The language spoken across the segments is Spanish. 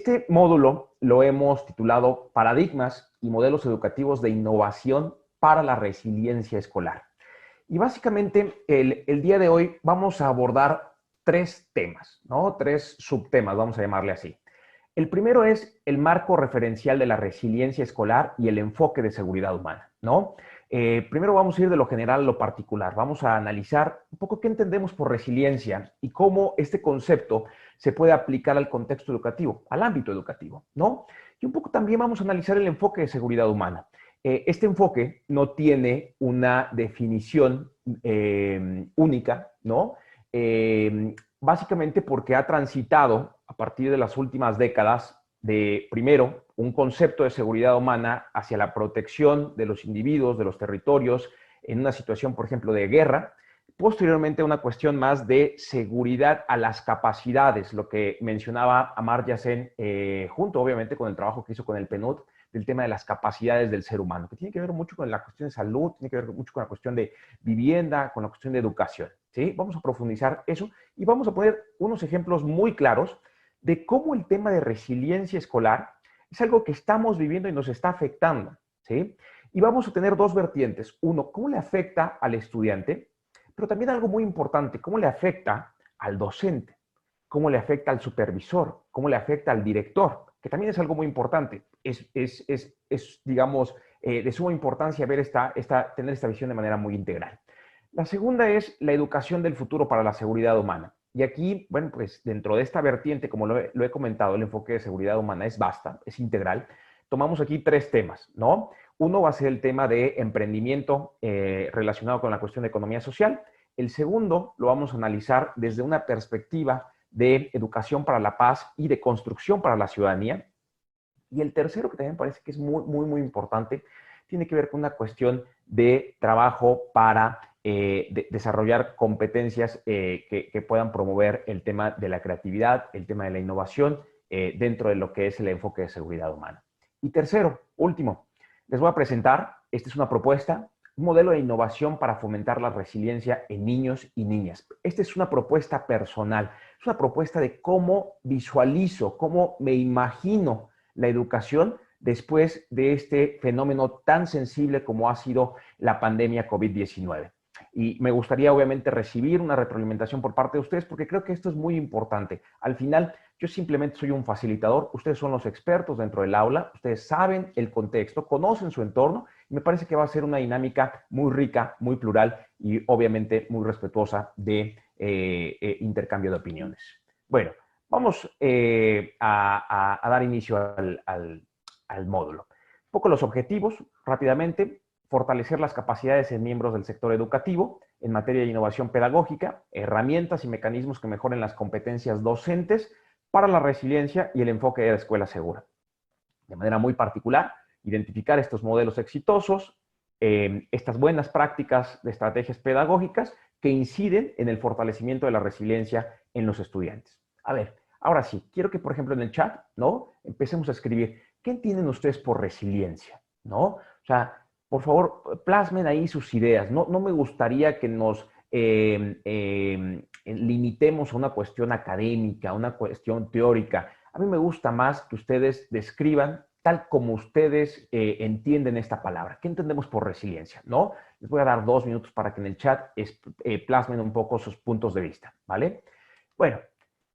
Este módulo lo hemos titulado Paradigmas y modelos educativos de innovación para la resiliencia escolar. Y básicamente el día de hoy vamos a abordar tres temas, ¿no? Tres subtemas, vamos a llamarle así. El primero es el marco referencial de la resiliencia escolar y el enfoque de seguridad humana, ¿no? Primero vamos a ir de lo general a lo particular. Vamos a analizar un poco qué entendemos por resiliencia y cómo este concepto se puede aplicar al contexto educativo, al ámbito educativo, ¿no? Y un poco también vamos a analizar el enfoque de seguridad humana. Este enfoque no tiene una definición única, ¿no? Básicamente porque ha transitado a partir de las últimas décadas de, primero, un concepto de seguridad humana hacia la protección de los individuos, de los territorios, en una situación, por ejemplo, de guerra, posteriormente una cuestión más de seguridad a las capacidades, lo que mencionaba Amartya Sen, junto obviamente con el trabajo que hizo con el PNUD, del tema de las capacidades del ser humano, que tiene que ver mucho con la cuestión de salud, tiene que ver mucho con la cuestión de vivienda, con la cuestión de educación, ¿sí? Vamos a profundizar eso y vamos a poner unos ejemplos muy claros de cómo el tema de resiliencia escolar es algo que estamos viviendo y nos está afectando, ¿sí? Y vamos a tener dos vertientes. Uno, cómo le afecta al estudiante, pero también algo muy importante, cómo le afecta al docente, cómo le afecta al supervisor, cómo le afecta al director, que también es algo muy importante. Digamos, de suma importancia ver tener esta visión de manera muy integral. La segunda es la educación del futuro para la seguridad humana. Y aquí, bueno, pues dentro de esta vertiente, como lo he comentado, el enfoque de seguridad humana es vasta, es integral. Tomamos aquí tres temas, ¿no? Uno va a ser el tema de emprendimiento relacionado con la cuestión de economía social. El segundo lo vamos a analizar desde una perspectiva de educación para la paz y de construcción para la ciudadanía. Y el tercero, que también parece que es muy importante, tiene que ver con una cuestión de trabajo para desarrollar competencias que puedan promover el tema de la creatividad, el tema de la innovación dentro de lo que es el enfoque de seguridad humana. Y tercero, último, les voy a presentar, esta es una propuesta, un modelo de innovación para fomentar la resiliencia en niños y niñas. Esta es una propuesta personal, es una propuesta de cómo visualizo, cómo me imagino la educación después de este fenómeno tan sensible como ha sido la pandemia COVID-19. Y me gustaría obviamente recibir una retroalimentación por parte de ustedes porque creo que esto es muy importante. Al final, yo simplemente soy un facilitador, ustedes son los expertos dentro del aula, ustedes saben el contexto, conocen su entorno y me parece que va a ser una dinámica muy rica, muy plural y obviamente muy respetuosa de intercambio de opiniones. Bueno, vamos a dar inicio al módulo. Un poco los objetivos, rápidamente: fortalecer las capacidades en miembros del sector educativo en materia de innovación pedagógica, herramientas y mecanismos que mejoren las competencias docentes para la resiliencia y el enfoque de la escuela segura. De manera muy particular, identificar estos modelos exitosos, estas buenas prácticas de estrategias pedagógicas que inciden en el fortalecimiento de la resiliencia en los estudiantes. A ver, ahora sí, quiero que, por ejemplo, en el chat, ¿no? Empecemos a escribir, ¿qué entienden ustedes por resiliencia? ¿No? O sea, por favor, plasmen ahí sus ideas. No me gustaría que nos limitemos a una cuestión académica, a una cuestión teórica. A mí me gusta más que ustedes describan tal como ustedes entienden esta palabra. ¿Qué entendemos por resiliencia? ¿No? Les voy a dar 2 minutos para que en el chat plasmen un poco sus puntos de vista, ¿vale? Bueno,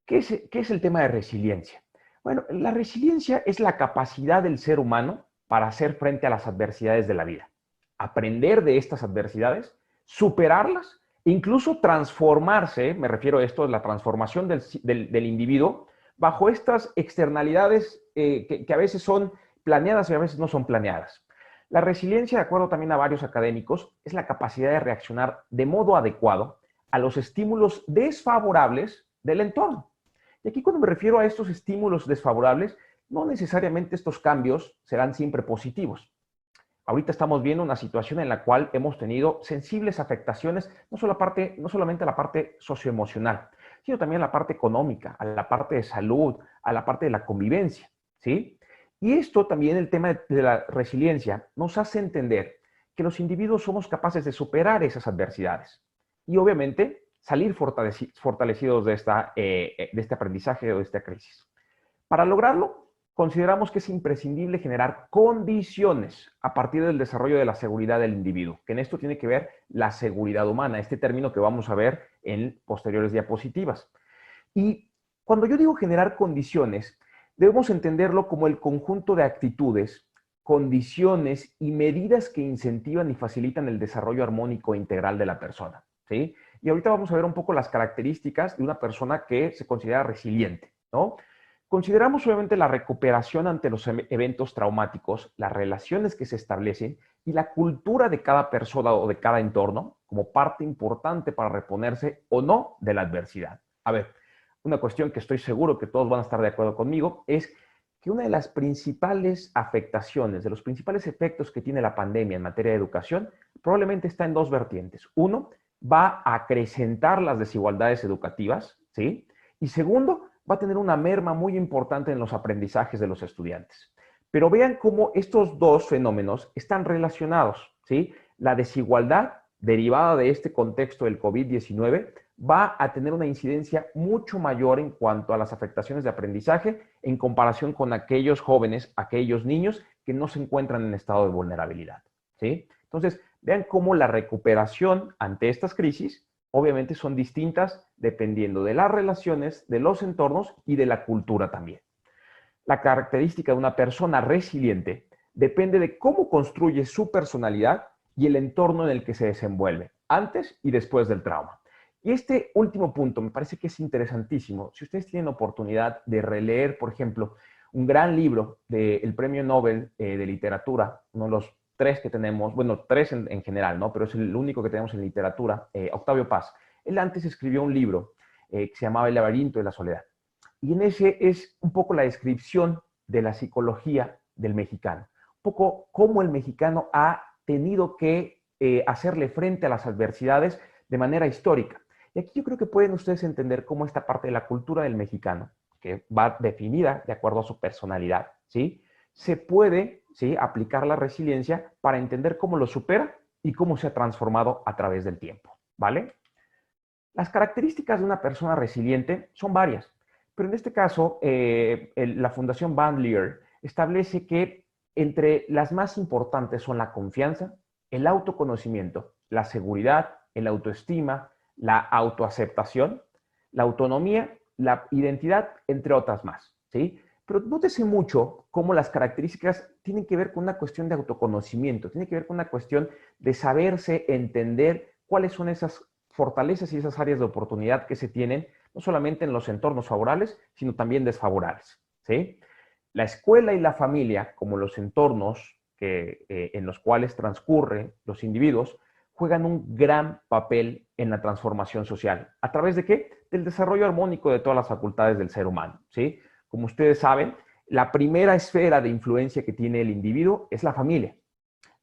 ¿qué es el tema de resiliencia? Bueno, la resiliencia es la capacidad del ser humano para hacer frente a las adversidades de la vida, aprender de estas adversidades, superarlas, incluso transformarse, me refiero a esto, la transformación del individuo, bajo estas externalidades que a veces son planeadas y a veces no son planeadas. La resiliencia, de acuerdo también a varios académicos, es la capacidad de reaccionar de modo adecuado a los estímulos desfavorables del entorno. Y aquí, cuando me refiero a estos estímulos desfavorables, no necesariamente estos cambios serán siempre positivos. Ahorita estamos viendo una situación en la cual hemos tenido sensibles afectaciones, no solamente a la parte socioemocional, sino también a la parte económica, a la parte de salud, a la parte de la convivencia, ¿sí? Y esto también, el tema de la resiliencia, nos hace entender que los individuos somos capaces de superar esas adversidades y obviamente salir fortalecidos de este aprendizaje o de esta crisis. Para lograrlo, consideramos que es imprescindible generar condiciones a partir del desarrollo de la seguridad del individuo, que en esto tiene que ver la seguridad humana, este término que vamos a ver en posteriores diapositivas. Y cuando yo digo generar condiciones, debemos entenderlo como el conjunto de actitudes, condiciones y medidas que incentivan y facilitan el desarrollo armónico e integral de la persona, ¿sí? Y ahorita vamos a ver un poco las características de una persona que se considera resiliente, ¿no? Consideramos obviamente la recuperación ante los eventos traumáticos, las relaciones que se establecen y la cultura de cada persona o de cada entorno como parte importante para reponerse o no de la adversidad. A ver, una cuestión que estoy seguro que todos van a estar de acuerdo conmigo es que una de las principales afectaciones, de los principales efectos que tiene la pandemia en materia de educación, probablemente está en dos vertientes. Uno, va a acrecentar las desigualdades educativas, ¿sí? Y segundo, va a tener una merma muy importante en los aprendizajes de los estudiantes. Pero vean cómo estos dos fenómenos están relacionados, ¿sí? La desigualdad derivada de este contexto del COVID-19 va a tener una incidencia mucho mayor en cuanto a las afectaciones de aprendizaje en comparación con aquellos jóvenes, aquellos niños que no se encuentran en estado de vulnerabilidad, ¿sí? Entonces, vean cómo la recuperación ante estas crisis obviamente son distintas dependiendo de las relaciones, de los entornos y de la cultura también. La característica de una persona resiliente depende de cómo construye su personalidad y el entorno en el que se desenvuelve, antes y después del trauma. Y este último punto me parece que es interesantísimo. Si ustedes tienen oportunidad de releer, por ejemplo, un gran libro del Premio Nobel de Literatura, uno de los tres que tenemos, bueno, tres en general, ¿no? Pero es el único que tenemos en literatura, Octavio Paz. Él antes escribió un libro que se llamaba El laberinto de la soledad. Y en ese es un poco la descripción de la psicología del mexicano. Un poco cómo el mexicano ha tenido que hacerle frente a las adversidades de manera histórica. Y aquí yo creo que pueden ustedes entender cómo esta parte de la cultura del mexicano, que va definida de acuerdo a su personalidad, ¿sí? Se puede, ¿sí?, aplicar la resiliencia para entender cómo lo supera y cómo se ha transformado a través del tiempo, ¿vale? Las características de una persona resiliente son varias, pero en este caso, la Fundación Bandler establece que entre las más importantes son la confianza, el autoconocimiento, la seguridad, el autoestima, la autoaceptación, la autonomía, la identidad, entre otras más, ¿sí? Pero nótese mucho cómo las características tienen que ver con una cuestión de autoconocimiento, tienen que ver con una cuestión de saberse entender cuáles son esas fortalezas y esas áreas de oportunidad que se tienen, no solamente en los entornos favorables, sino también desfavorables, ¿sí? La escuela y la familia, como los entornos en los cuales transcurren los individuos, juegan un gran papel en la transformación social. ¿A través de qué? Del desarrollo armónico de todas las facultades del ser humano, ¿sí? Como ustedes saben, la primera esfera de influencia que tiene el individuo es la familia.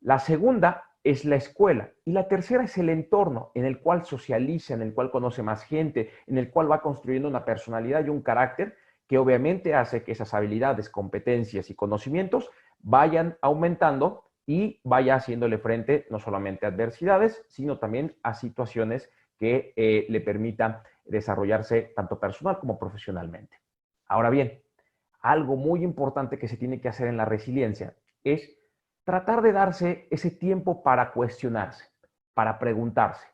La segunda es la escuela y la tercera es el entorno en el cual socializa, en el cual conoce más gente, en el cual va construyendo una personalidad y un carácter que obviamente hace que esas habilidades, competencias y conocimientos vayan aumentando y vaya haciéndole frente no solamente a adversidades, sino también a situaciones que le permitan desarrollarse tanto personal como profesionalmente. Ahora bien, algo muy importante que se tiene que hacer en la resiliencia es tratar de darse ese tiempo para cuestionarse, para preguntarse,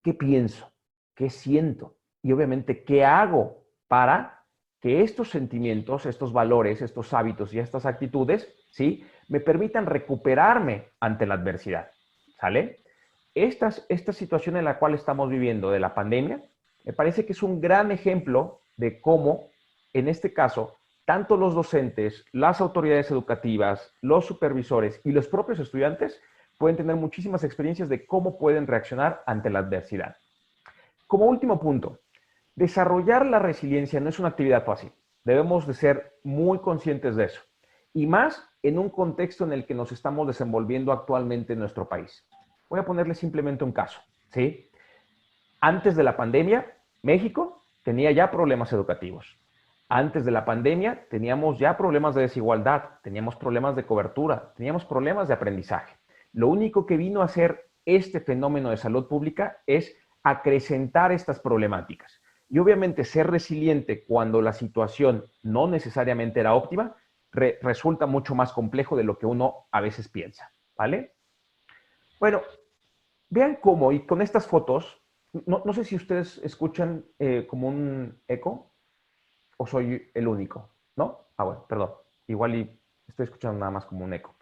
¿qué pienso? ¿Qué siento? Y obviamente, ¿qué hago para que estos sentimientos, estos valores, estos hábitos y estas actitudes, ¿sí?, me permitan recuperarme ante la adversidad? ¿Sale? Esta situación en la cual estamos viviendo de la pandemia, me parece que es un gran ejemplo de cómo, en este caso, tanto los docentes, las autoridades educativas, los supervisores y los propios estudiantes pueden tener muchísimas experiencias de cómo pueden reaccionar ante la adversidad. Como último punto, desarrollar la resiliencia no es una actividad fácil. Debemos de ser muy conscientes de eso. Y más en un contexto en el que nos estamos desenvolviendo actualmente en nuestro país. Voy a ponerle simplemente un caso, ¿sí? Antes de la pandemia, México tenía ya problemas educativos. Antes de la pandemia teníamos ya problemas de desigualdad, teníamos problemas de cobertura, teníamos problemas de aprendizaje. Lo único que vino a hacer este fenómeno de salud pública es acrecentar estas problemáticas. Y obviamente ser resiliente cuando la situación no necesariamente era óptima, resulta mucho más complejo de lo que uno a veces piensa, ¿vale? Bueno, vean cómo, y con estas fotos, no sé si ustedes escuchan como un eco o soy el único, ¿no? Ah, bueno, perdón, igual y estoy escuchando nada más como un eco.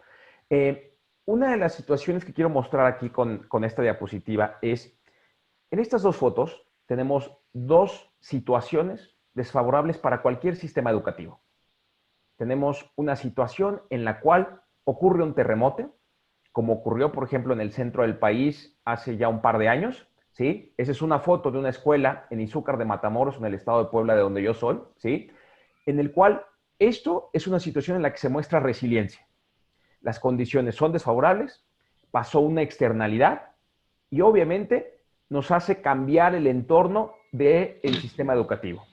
Una de las situaciones que quiero mostrar aquí con esta diapositiva es, en estas dos fotos tenemos dos situaciones desfavorables para cualquier sistema educativo. Tenemos una situación en la cual ocurre un terremoto, como ocurrió, por ejemplo, en el centro del país hace ya un par de años, ¿sí? Esa es una foto de una escuela en Izúcar de Matamoros, en el estado de Puebla, de donde yo soy, ¿sí? En el cual esto es una situación en la que se muestra resiliencia. Las condiciones son desfavorables, pasó una externalidad y obviamente nos hace cambiar el entorno del sistema educativo.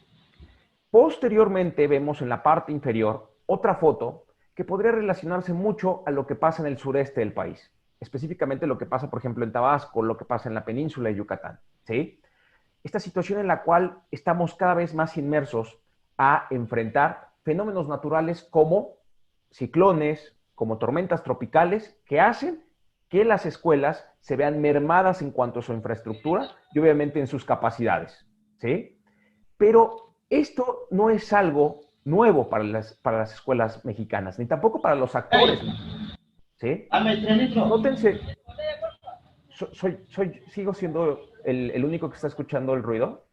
Posteriormente vemos en la parte inferior otra foto que podría relacionarse mucho a lo que pasa en el sureste del país, específicamente lo que pasa, por ejemplo, en Tabasco, lo que pasa en la península de Yucatán, ¿sí? Esta situación en la cual estamos cada vez más inmersos a enfrentar fenómenos naturales como ciclones, como tormentas tropicales, que hacen que las escuelas se vean mermadas en cuanto a su infraestructura y obviamente en sus capacidades, ¿sí? Pero esto no es algo nuevo para las escuelas mexicanas, ni tampoco para los actores mexicanos, ¿sí? Dame 3 litros. Nótense, sigo siendo el único que está escuchando el ruido.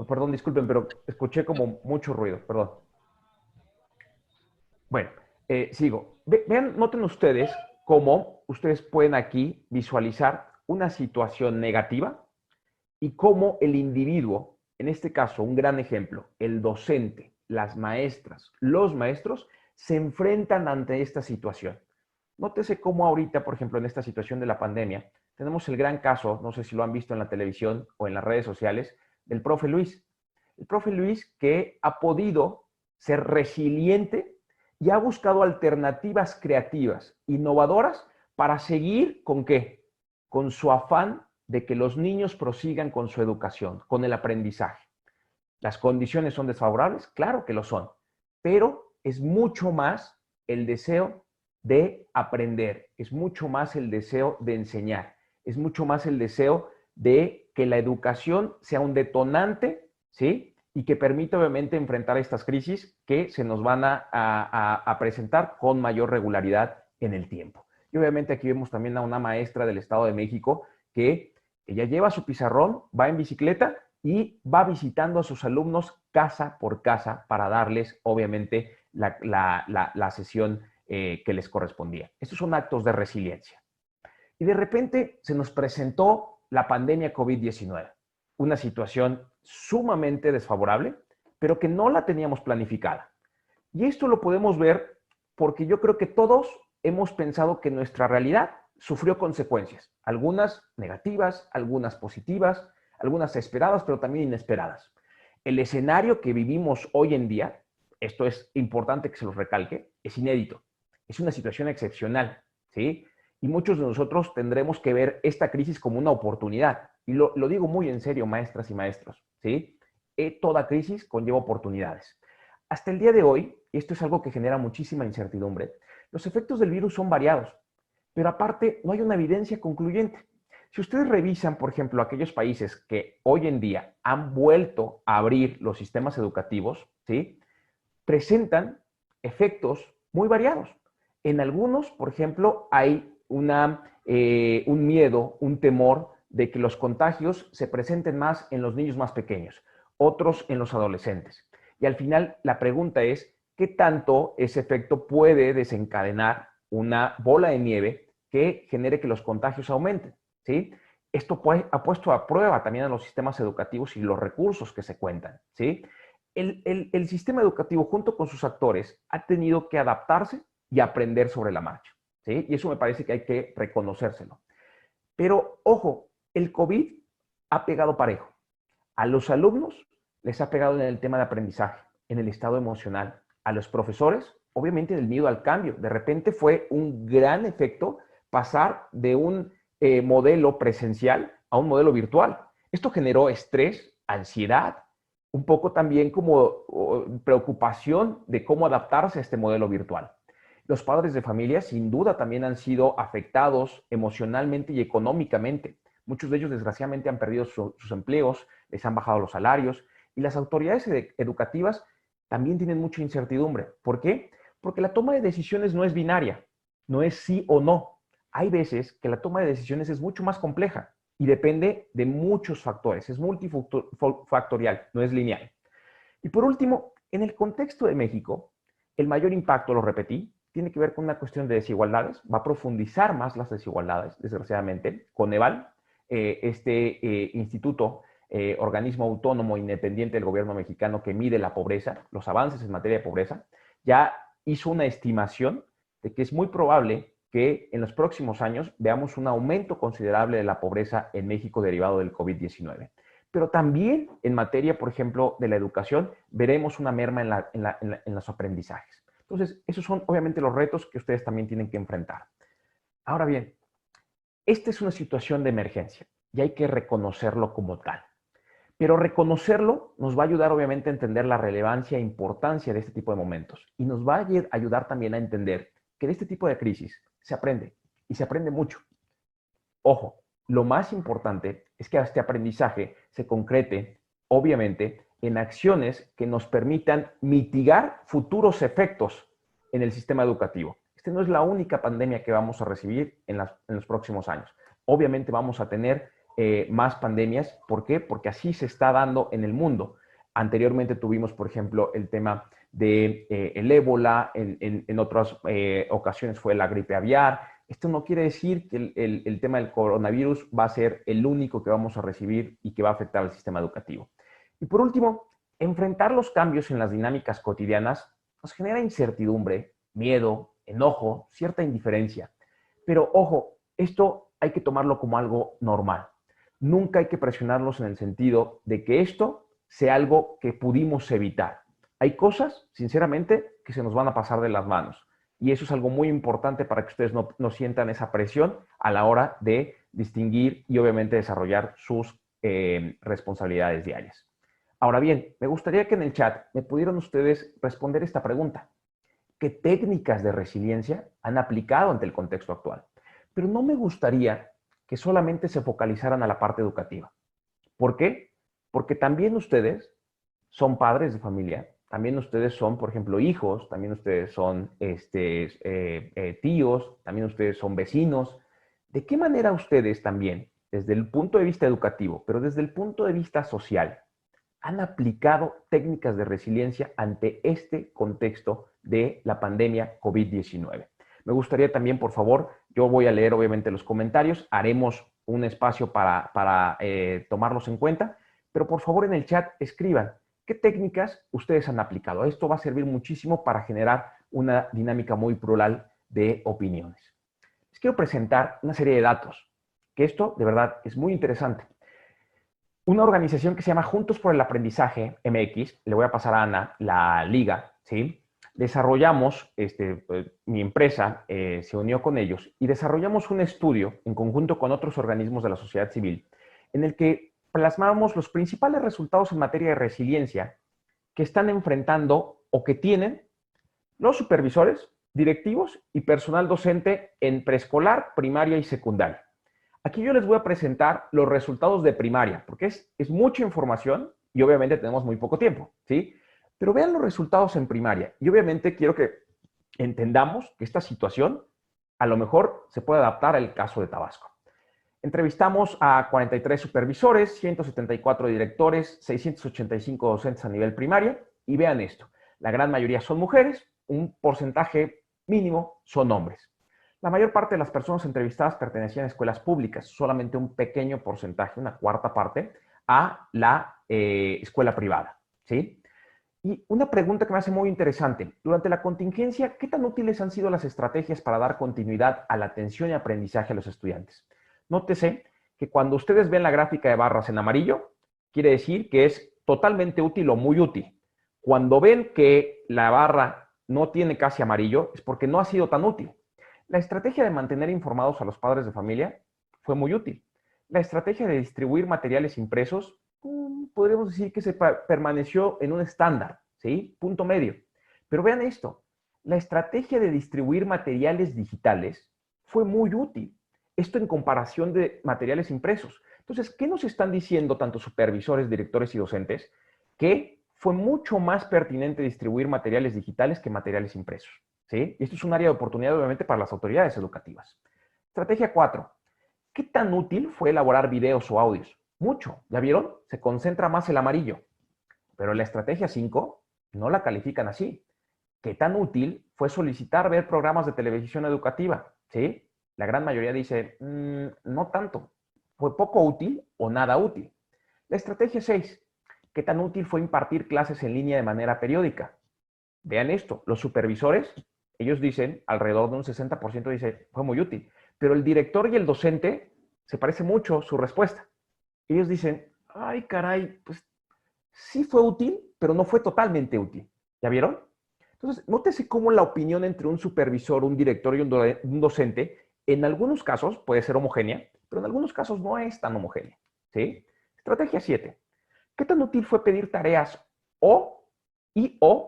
Perdón, disculpen, pero escuché como mucho ruido, perdón. Bueno, sigo. Vean, noten ustedes cómo ustedes pueden aquí visualizar una situación negativa y cómo el individuo, en este caso, un gran ejemplo, el docente, las maestras, los maestros, se enfrentan ante esta situación. Nótese cómo ahorita, por ejemplo, en esta situación de la pandemia, tenemos el gran caso, no sé si lo han visto en la televisión o en las redes sociales, del profe Luis. El profe Luis que ha podido ser resiliente y ha buscado alternativas creativas, innovadoras, para seguir con qué? Con su afán de que los niños prosigan con su educación, con el aprendizaje. ¿Las condiciones son desfavorables? Claro que lo son, pero es mucho más el deseo de aprender, es mucho más el deseo de enseñar, es mucho más el deseo de que la educación sea un detonante, ¿sí? Y que permita obviamente enfrentar estas crisis que se nos van a presentar con mayor regularidad en el tiempo. Y obviamente aquí vemos también a una maestra del Estado de México que ella lleva su pizarrón, va en bicicleta y va visitando a sus alumnos casa por casa para darles, obviamente, la sesión que les correspondía. Estos son actos de resiliencia. Y de repente se nos presentó la pandemia COVID-19, una situación sumamente desfavorable, pero que no la teníamos planificada. Y esto lo podemos ver porque yo creo que todos hemos pensado que nuestra realidad sufrió consecuencias, algunas negativas, algunas positivas, algunas esperadas, pero también inesperadas. El escenario que vivimos hoy en día, esto es importante que se los recalque, es inédito, es una situación excepcional, ¿sí? Y muchos de nosotros tendremos que ver esta crisis como una oportunidad. Y lo digo muy en serio, maestras y maestros, ¿sí? Toda crisis conlleva oportunidades. Hasta el día de hoy, y esto es algo que genera muchísima incertidumbre, los efectos del virus son variados, pero aparte no hay una evidencia concluyente. Si ustedes revisan, por ejemplo, aquellos países que hoy en día han vuelto a abrir los sistemas educativos, ¿sí? Presentan efectos muy variados. En algunos, por ejemplo, hay un miedo, un temor de que los contagios se presenten más en los niños más pequeños, otros en los adolescentes. Y al final la pregunta es, ¿qué tanto ese efecto puede desencadenar una bola de nieve que genere que los contagios aumenten? ¿Sí? Esto ha puesto a prueba también a los sistemas educativos y los recursos que se cuentan, ¿sí? El sistema educativo junto con sus actores ha tenido que adaptarse y aprender sobre la marcha, ¿sí? Y eso me parece que hay que reconocérselo. Pero, ojo, el COVID ha pegado parejo. A los alumnos les ha pegado en el tema de aprendizaje, en el estado emocional. A los profesores, obviamente, del miedo al cambio. De repente fue un gran efecto pasar de un modelo presencial a un modelo virtual. Esto generó estrés, ansiedad, un poco también como preocupación de cómo adaptarse a este modelo virtual. Los padres de familia sin duda también han sido afectados emocionalmente y económicamente. Muchos de ellos desgraciadamente han perdido sus empleos, les han bajado los salarios y las autoridades educativas también tienen mucha incertidumbre. ¿Por qué? Porque la toma de decisiones no es binaria, no es sí o no. Hay veces que la toma de decisiones es mucho más compleja y depende de muchos factores, es multifactorial, no es lineal. Y por último, en el contexto de México, el mayor impacto, lo repetí, tiene que ver con una cuestión de desigualdades, va a profundizar más las desigualdades, desgraciadamente. Coneval, instituto, organismo autónomo independiente del gobierno mexicano que mide la pobreza, los avances en materia de pobreza, ya hizo una estimación de que es muy probable que en los próximos años veamos un aumento considerable de la pobreza en México derivado del COVID-19. Pero también en materia, por ejemplo, de la educación, veremos una merma en los aprendizajes. Entonces, esos son obviamente los retos que ustedes también tienen que enfrentar. Ahora bien, esta es una situación de emergencia y hay que reconocerlo como tal. Pero reconocerlo nos va a ayudar obviamente a entender la relevancia e importancia de este tipo de momentos y nos va a ayudar también a entender que de este tipo de crisis se aprende y se aprende mucho. Ojo, lo más importante es que este aprendizaje se concrete, obviamente, en acciones que nos permitan mitigar futuros efectos en el sistema educativo. Esta no es la única pandemia que vamos a recibir en los próximos años. Obviamente vamos a tener más pandemias. ¿Por qué? Porque así se está dando en el mundo. Anteriormente tuvimos, por ejemplo, el tema del el ébola, en otras ocasiones fue la gripe aviar. Esto no quiere decir que el tema del coronavirus va a ser el único que vamos a recibir y que va a afectar al sistema educativo. Y por último, enfrentar los cambios en las dinámicas cotidianas nos genera incertidumbre, miedo, enojo, cierta indiferencia. Pero ojo, esto hay que tomarlo como algo normal. Nunca hay que presionarnos en el sentido de que esto sea algo que pudimos evitar. Hay cosas, sinceramente, que se nos van a pasar de las manos. Y eso es algo muy importante para que ustedes no sientan esa presión a la hora de distinguir y obviamente desarrollar sus responsabilidades diarias. Ahora bien, me gustaría que en el chat me pudieran ustedes responder esta pregunta. ¿Qué técnicas de resiliencia han aplicado ante el contexto actual? Pero no me gustaría que solamente se focalizaran a la parte educativa. ¿Por qué? Porque también ustedes son padres de familia, también ustedes son, por ejemplo, hijos, también ustedes son tíos, también ustedes son vecinos. ¿De qué manera ustedes también, desde el punto de vista educativo, pero desde el punto de vista social, han aplicado técnicas de resiliencia ante este contexto de la pandemia COVID-19? Me gustaría también, por favor, yo voy a leer obviamente los comentarios, haremos un espacio para tomarlos en cuenta, pero por favor en el chat escriban qué técnicas ustedes han aplicado. Esto va a servir muchísimo para generar una dinámica muy plural de opiniones. Les quiero presentar una serie de datos, que esto de verdad es muy interesante. Una organización que se llama Juntos por el Aprendizaje MX, le voy a pasar a Ana la liga, ¿sí? Desarrollamos, mi empresa se unió con ellos y desarrollamos un estudio en conjunto con otros organismos de la sociedad civil en el que plasmamos los principales resultados en materia de resiliencia que están enfrentando o que tienen los supervisores, directivos y personal docente en preescolar, primaria y secundaria. Aquí yo les voy a presentar los resultados de primaria, porque es mucha información y obviamente tenemos muy poco tiempo, ¿sí? Pero vean los resultados en primaria. Y obviamente quiero que entendamos que esta situación a lo mejor se puede adaptar al caso de Tabasco. Entrevistamos a 43 supervisores, 174 directores, 685 docentes a nivel primaria y vean esto. La gran mayoría son mujeres, un porcentaje mínimo son hombres. La mayor parte de las personas entrevistadas pertenecían a escuelas públicas, solamente un pequeño porcentaje, una cuarta parte, a la escuela privada, ¿sí? Y una pregunta que me hace muy interesante. Durante la contingencia, ¿qué tan útiles han sido las estrategias para dar continuidad a la atención y aprendizaje a los estudiantes? Nótese que cuando ustedes ven la gráfica de barras en amarillo, quiere decir que es totalmente útil o muy útil. Cuando ven que la barra no tiene casi amarillo, es porque no ha sido tan útil. La estrategia de mantener informados a los padres de familia fue muy útil. La estrategia de distribuir materiales impresos, podríamos decir que se permaneció en un estándar, ¿sí? Punto medio. Pero vean esto, la estrategia de distribuir materiales digitales fue muy útil. Esto en comparación de materiales impresos. Entonces, ¿qué nos están diciendo tanto supervisores, directores y docentes? Que fue mucho más pertinente distribuir materiales digitales que materiales impresos, ¿sí? Y esto es un área de oportunidad, obviamente, para las autoridades educativas. Estrategia 4. ¿Qué tan útil fue elaborar videos o audios? Mucho, ¿ya vieron? Se concentra más el amarillo. Pero la estrategia 5 no la califican así. ¿Qué tan útil fue solicitar ver programas de televisión educativa? ¿Sí? La gran mayoría dice, no tanto. ¿Fue poco útil o nada útil? La estrategia 6. ¿Qué tan útil fue impartir clases en línea de manera periódica? Vean esto, los supervisores, ellos dicen, alrededor de un 60% dice, fue muy útil. Pero el director y el docente, se parece mucho su respuesta. Ellos dicen, ay caray, pues sí fue útil, pero no fue totalmente útil. ¿Ya vieron? Entonces, nótese cómo la opinión entre un supervisor, un director y un docente, en algunos casos puede ser homogénea, pero en algunos casos no es tan homogénea. ¿Sí? Estrategia 7. ¿Qué tan útil fue pedir tareas o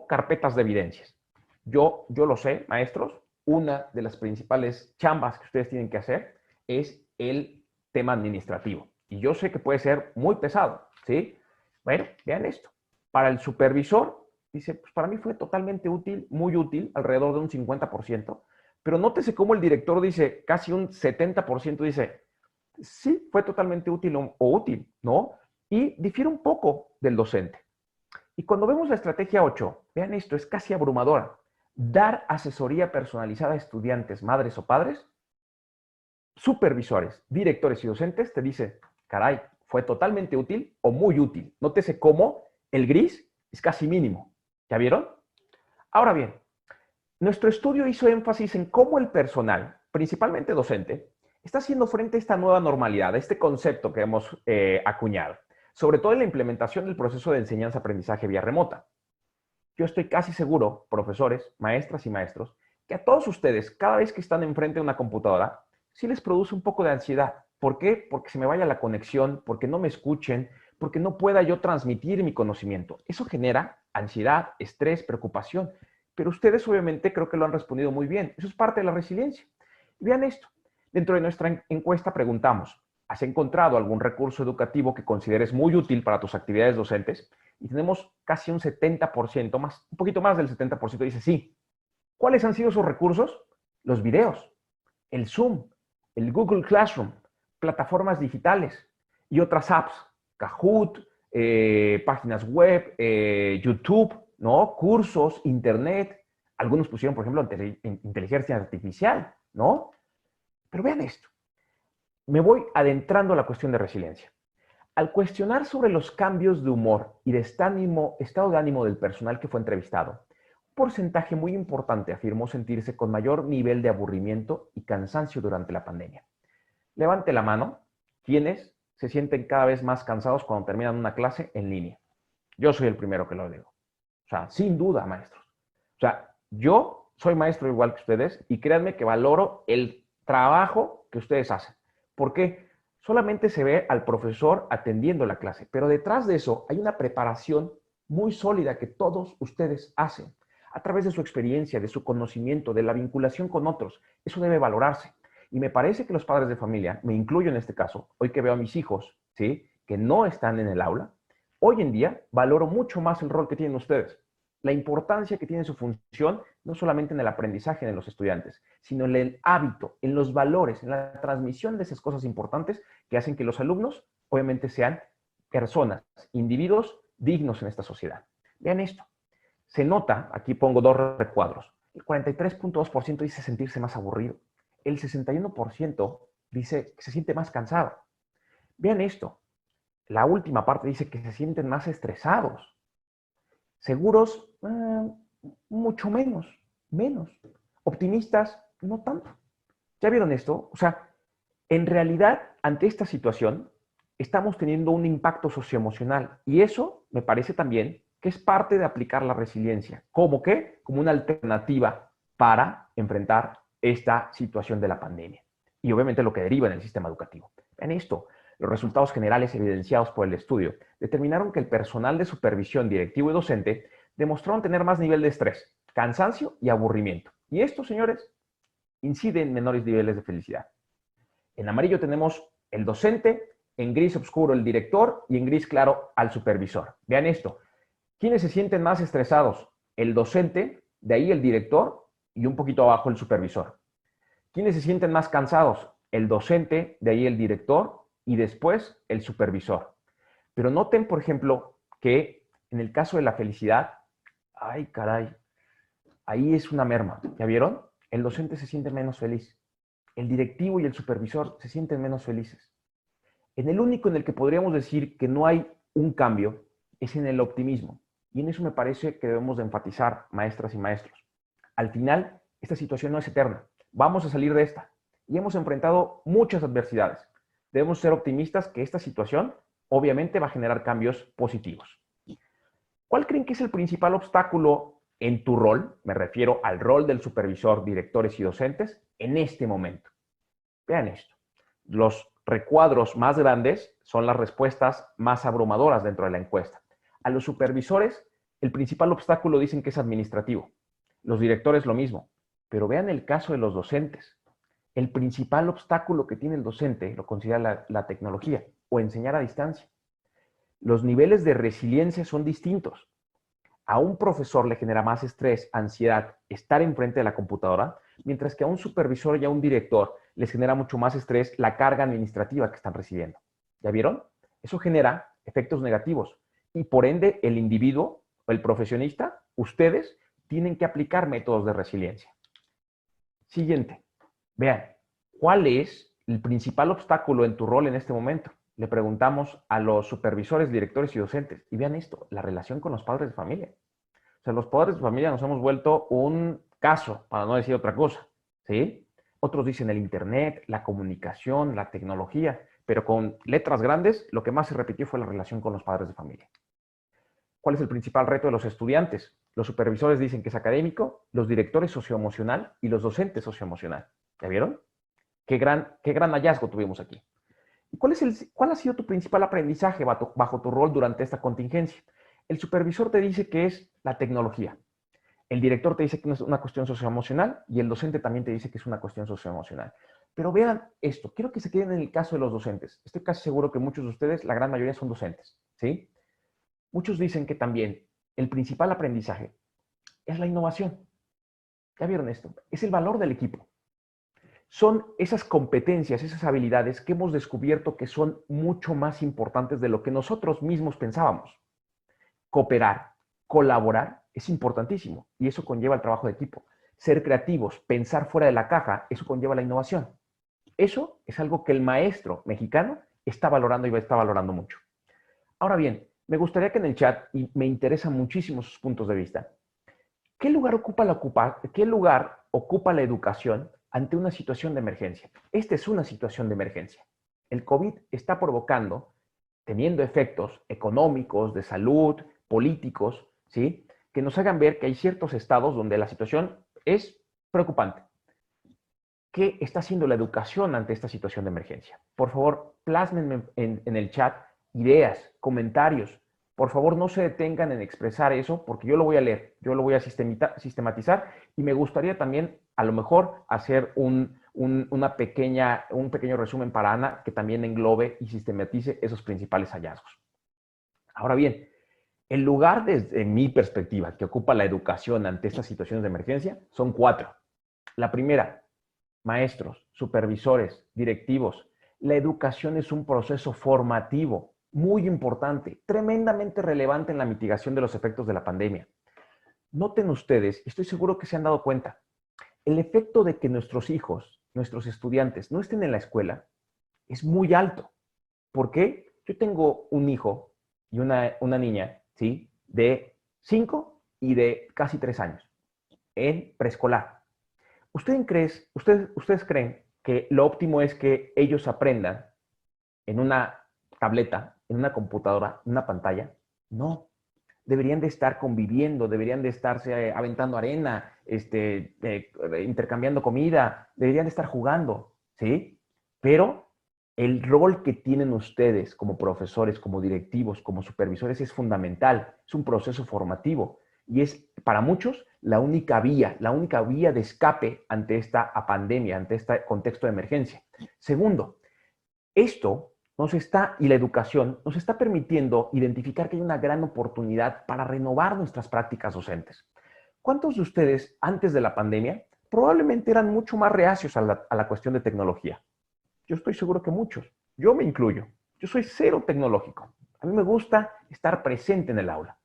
carpetas de evidencias? Yo lo sé, maestros, una de las principales chambas que ustedes tienen que hacer es el tema administrativo. Y yo sé que puede ser muy pesado, ¿sí? Bueno, vean esto. Para el supervisor, dice, pues para mí fue totalmente útil, muy útil, alrededor de un 50%, pero nótese cómo el director dice, casi un 70% dice, sí, fue totalmente útil o útil, ¿no? Y difiere un poco del docente. Y cuando vemos la estrategia 8, vean esto, es casi abrumadora. Dar asesoría personalizada a estudiantes, madres o padres, supervisores, directores y docentes, te dice, caray, fue totalmente útil o muy útil. Nótese cómo el gris es casi mínimo. ¿Ya vieron? Ahora bien, nuestro estudio hizo énfasis en cómo el personal, principalmente docente, está haciendo frente a esta nueva normalidad, a este concepto que hemos acuñado, sobre todo en la implementación del proceso de enseñanza-aprendizaje vía remota. Yo estoy casi seguro, profesores, maestras y maestros, que a todos ustedes, cada vez que están enfrente de una computadora, sí les produce un poco de ansiedad. ¿Por qué? Porque se me vaya la conexión, porque no me escuchen, porque no pueda yo transmitir mi conocimiento. Eso genera ansiedad, estrés, preocupación. Pero ustedes obviamente creo que lo han respondido muy bien. Eso es parte de la resiliencia. Y vean esto. Dentro de nuestra encuesta preguntamos, ¿has encontrado algún recurso educativo que consideres muy útil para tus actividades docentes? Y tenemos casi un 70%, más, un poquito más del 70% dice sí. ¿Cuáles han sido esos recursos? Los videos, el Zoom, el Google Classroom, plataformas digitales y otras apps, Kahoot, páginas web, YouTube, ¿no? Cursos, Internet. Algunos pusieron, por ejemplo, inteligencia artificial, ¿no? Pero vean esto. Me voy adentrando a la cuestión de resiliencia. Al cuestionar sobre los cambios de humor y de estado de ánimo del personal que fue entrevistado, un porcentaje muy importante afirmó sentirse con mayor nivel de aburrimiento y cansancio durante la pandemia. Levante la mano quienes se sienten cada vez más cansados cuando terminan una clase en línea. Yo soy el primero que lo digo. O sea, sin duda, maestros. O sea, yo soy maestro igual que ustedes y créanme que valoro el trabajo que ustedes hacen. ¿Por qué? Solamente se ve al profesor atendiendo la clase, pero detrás de eso hay una preparación muy sólida que todos ustedes hacen a través de su experiencia, de su conocimiento, de la vinculación con otros. Eso debe valorarse. Y me parece que los padres de familia, me incluyo en este caso, hoy que veo a mis hijos, ¿sí? Que no están en el aula, hoy en día valoro mucho más el rol que tienen ustedes, la importancia que tiene su función, no solamente en el aprendizaje de los estudiantes, sino en el hábito, en los valores, en la transmisión de esas cosas importantes que hacen que los alumnos, obviamente, sean personas, individuos dignos en esta sociedad. Vean esto. Se nota, aquí pongo dos recuadros, el 43.2% dice sentirse más aburrido, el 61% dice que se siente más cansado. Vean esto, la última parte dice que se sienten más estresados. Seguros, mucho menos. Optimistas, no tanto. ¿Ya vieron esto? O sea, en realidad, ante esta situación, estamos teniendo un impacto socioemocional y eso me parece también que es parte de aplicar la resiliencia. ¿Cómo qué? Como una alternativa para enfrentar esta situación de la pandemia y obviamente lo que deriva en el sistema educativo. Vean esto, los resultados generales evidenciados por el estudio determinaron que el personal de supervisión, directivo y docente demostraron tener más nivel de estrés, cansancio y aburrimiento. Y esto, señores, incide en menores niveles de felicidad. En amarillo tenemos el docente, en gris oscuro el director y en gris claro al supervisor. Vean esto. ¿Quiénes se sienten más estresados? El docente, de ahí el director y un poquito abajo el supervisor. ¿Quiénes se sienten más cansados? El docente, de ahí el director y después el supervisor. Pero noten, por ejemplo, que en el caso de la felicidad, ay caray, ahí es una merma. ¿Ya vieron? El docente se siente menos feliz. El directivo y el supervisor se sienten menos felices. En el único en el que podríamos decir que no hay un cambio es en el optimismo. Y en eso me parece que debemos de enfatizar, maestras y maestros. Al final, esta situación no es eterna. Vamos a salir de esta. Y hemos enfrentado muchas adversidades. Debemos ser optimistas que esta situación obviamente va a generar cambios positivos. ¿Cuál creen que es el principal obstáculo en tu rol? Me refiero al rol del supervisor, directores y docentes en este momento. Vean esto. Los recuadros más grandes son las respuestas más abrumadoras dentro de la encuesta. A los supervisores, el principal obstáculo dicen que es administrativo. Los directores lo mismo. Pero vean el caso de los docentes. El principal obstáculo que tiene el docente lo considera la tecnología o enseñar a distancia. Los niveles de resiliencia son distintos. A un profesor le genera más estrés, ansiedad, estar enfrente de la computadora, mientras que a un supervisor y a un director les genera mucho más estrés la carga administrativa que están recibiendo. ¿Ya vieron? Eso genera efectos negativos y por ende el individuo o el profesionista, ustedes, tienen que aplicar métodos de resiliencia. Siguiente. Vean, ¿cuál es el principal obstáculo en tu rol en este momento? Le preguntamos a los supervisores, directores y docentes. Y vean esto, la relación con los padres de familia. O sea, los padres de familia nos hemos vuelto un caso, para no decir otra cosa, ¿sí? Otros dicen el internet, la comunicación, la tecnología, pero con letras grandes, lo que más se repitió fue la relación con los padres de familia. ¿Cuál es el principal reto de los estudiantes? Los supervisores dicen que es académico, los directores socioemocional y los docentes socioemocional. ¿Ya vieron? Qué gran hallazgo tuvimos aquí. ¿Y cuál ha sido tu principal aprendizaje bajo tu rol durante esta contingencia? El supervisor te dice que es la tecnología. El director te dice que es una cuestión socioemocional y el docente también te dice que es una cuestión socioemocional. Pero vean esto, quiero que se queden en el caso de los docentes. Estoy casi seguro que muchos de ustedes, la gran mayoría son docentes, ¿sí? Muchos dicen que también el principal aprendizaje es la innovación. ¿Ya vieron esto? Es el valor del equipo. Son esas competencias, esas habilidades que hemos descubierto que son mucho más importantes de lo que nosotros mismos pensábamos. Cooperar, colaborar es importantísimo y eso conlleva el trabajo de equipo. Ser creativos, pensar fuera de la caja, eso conlleva la innovación. Eso es algo que el maestro mexicano está valorando y está valorando mucho. Ahora bien, me gustaría que en el chat, y me interesan muchísimo sus puntos de vista, ¿qué lugar ocupa la educación ante una situación de emergencia? Esta es una situación de emergencia. El COVID está provocando, teniendo efectos económicos, de salud, políticos, ¿sí? Que nos hagan ver que hay ciertos estados donde la situación es preocupante. ¿Qué está haciendo la educación ante esta situación de emergencia? Por favor, plásmenme en el chat ideas, comentarios. Por favor, no se detengan en expresar eso porque yo lo voy a leer, yo lo voy a sistematizar y me gustaría también a lo mejor hacer un pequeño resumen para Ana que también englobe y sistematice esos principales hallazgos. Ahora bien, el lugar desde mi perspectiva que ocupa la educación ante estas situaciones de emergencia son 4. La primera, maestros, supervisores, directivos. La educación es un proceso formativo muy importante, tremendamente relevante en la mitigación de los efectos de la pandemia. Noten ustedes, y estoy seguro que se han dado cuenta, el efecto de que nuestros hijos, nuestros estudiantes no estén en la escuela es muy alto. ¿Por qué? Yo tengo un hijo y una niña, ¿sí? De 5 y de casi 3 años en preescolar. ¿Ustedes creen que lo óptimo es que ellos aprendan en una tableta, en una computadora, en una pantalla? No. Deberían de estar conviviendo, deberían de estarse aventando arena, intercambiando comida, deberían de estar jugando, ¿sí? Pero El rol que tienen ustedes como profesores, como directivos, como supervisores es fundamental. Es un proceso formativo y es para muchos la única vía de escape ante esta pandemia, ante este contexto de emergencia. Segundo, esto y la educación nos está permitiendo identificar que hay una gran oportunidad para renovar nuestras prácticas docentes. ¿Cuántos de ustedes antes de la pandemia probablemente eran mucho más reacios a la cuestión de tecnología? Yo estoy seguro que muchos. Yo me incluyo. Yo soy cero tecnológico. A mí me gusta estar presente en el aula.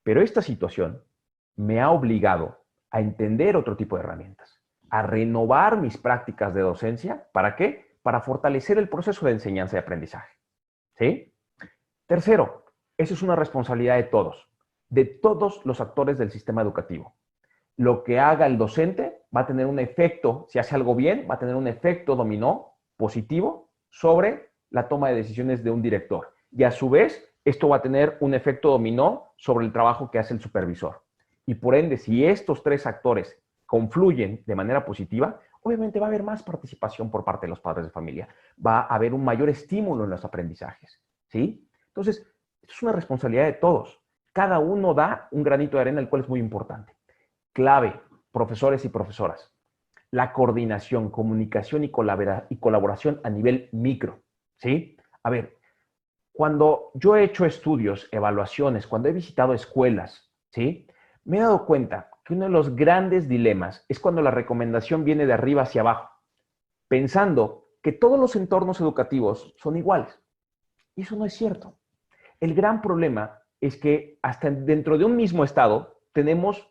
Pero esta situación me ha obligado a entender otro tipo de herramientas, a renovar mis prácticas de docencia. ¿Para qué? Para fortalecer el proceso de enseñanza y aprendizaje. ¿Sí? Tercero, eso es una responsabilidad de todos los actores del sistema educativo. Lo que haga el docente va a tener un efecto, si hace algo bien, va a tener un efecto dominó positivo sobre la toma de decisiones de un director. Y a su vez, esto va a tener un efecto dominó sobre el trabajo que hace el supervisor. Y por ende, si estos tres actores confluyen de manera positiva, obviamente va a haber más participación por parte de los padres de familia. Va a haber un mayor estímulo en los aprendizajes. ¿Sí? Entonces, esto es una responsabilidad de todos. Cada uno da un granito de arena, el cual es muy importante. Clave, profesores y profesoras. La coordinación, comunicación y colaboración a nivel micro. ¿Sí? A ver, cuando yo he hecho estudios, evaluaciones, cuando he visitado escuelas, ¿sí? Me he dado cuenta que uno de los grandes dilemas es cuando la recomendación viene de arriba hacia abajo, pensando que todos los entornos educativos son iguales. Y eso no es cierto. El gran problema es que hasta dentro de un mismo estado tenemos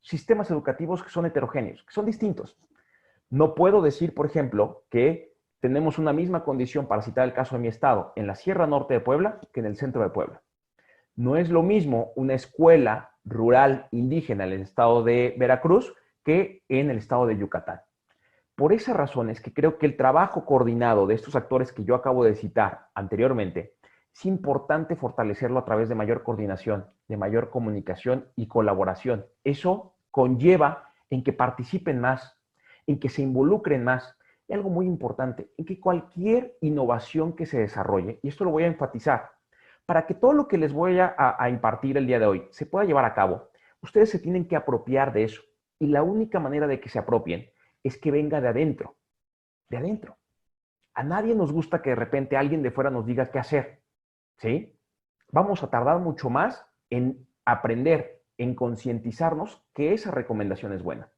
sistemas educativos que son heterogéneos, que son distintos. No puedo decir, por ejemplo, que tenemos una misma condición, para citar el caso de mi estado, en la Sierra Norte de Puebla que en el centro de Puebla. No es lo mismo una escuela rural indígena en el estado de Veracruz que en el estado de Yucatán. Por esas razones que creo que el trabajo coordinado de estos actores que yo acabo de citar anteriormente, es importante fortalecerlo a través de mayor coordinación, de mayor comunicación y colaboración. Eso conlleva en que participen más, en que se involucren más. Y algo muy importante, en que cualquier innovación que se desarrolle, y esto lo voy a enfatizar, para que todo lo que les voy a impartir el día de hoy se pueda llevar a cabo, ustedes se tienen que apropiar de eso. Y la única manera de que se apropien es que venga de adentro, de adentro. A nadie nos gusta que de repente alguien de fuera nos diga qué hacer, ¿sí? Vamos a tardar mucho más en aprender, en concientizarnos que esa recomendación es buena.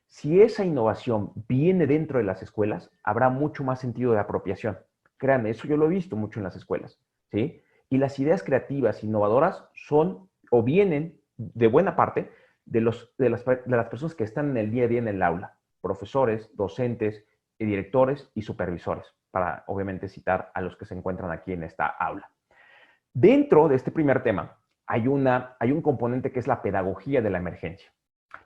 Si esa innovación viene dentro de las escuelas, habrá mucho más sentido de apropiación. Créanme, eso yo lo he visto mucho en las escuelas, ¿sí? Y las ideas creativas, innovadoras, son o vienen de buena parte de las personas que están en el día a día en el aula, profesores, docentes, directores y supervisores, para obviamente citar a los que se encuentran aquí en esta aula. Dentro de este primer tema, hay un componente que es la pedagogía de la emergencia.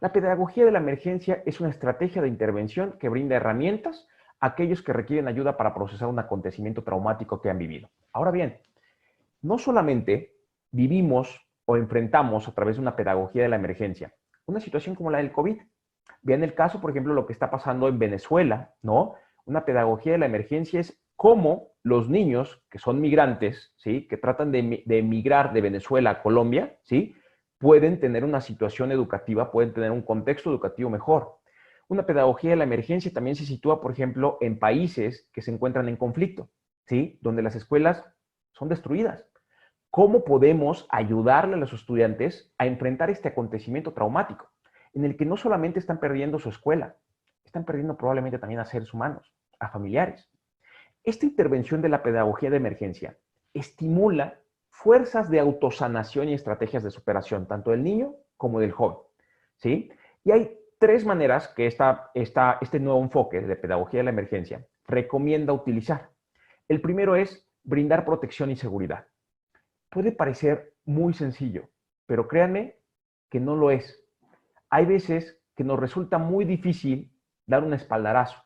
La pedagogía de la emergencia es una estrategia de intervención que brinda herramientas a aquellos que requieren ayuda para procesar un acontecimiento traumático que han vivido. Ahora bien, no solamente vivimos o enfrentamos a través de una pedagogía de la emergencia una situación como la del COVID. Vean el caso, por ejemplo, lo que está pasando en Venezuela, ¿no? Una pedagogía de la emergencia es cómo los niños que son migrantes, ¿sí? Que tratan de emigrar de Venezuela a Colombia, ¿sí? Pueden tener una situación educativa, pueden tener un contexto educativo mejor. Una pedagogía de la emergencia también se sitúa, por ejemplo, en países que se encuentran en conflicto, ¿sí? Donde las escuelas son destruidas. ¿Cómo podemos ayudarle a los estudiantes a enfrentar este acontecimiento traumático en el que no solamente están perdiendo su escuela, están perdiendo probablemente también a seres humanos, a familiares? Esta intervención de la pedagogía de emergencia estimula fuerzas de autosanación y estrategias de superación, tanto del niño como del joven, ¿sí? Y hay tres maneras que este nuevo enfoque de pedagogía de la emergencia recomienda utilizar. El primero es brindar protección y seguridad. Puede parecer muy sencillo, pero créanme que no lo es. Hay veces que nos resulta muy difícil dar un espaldarazo,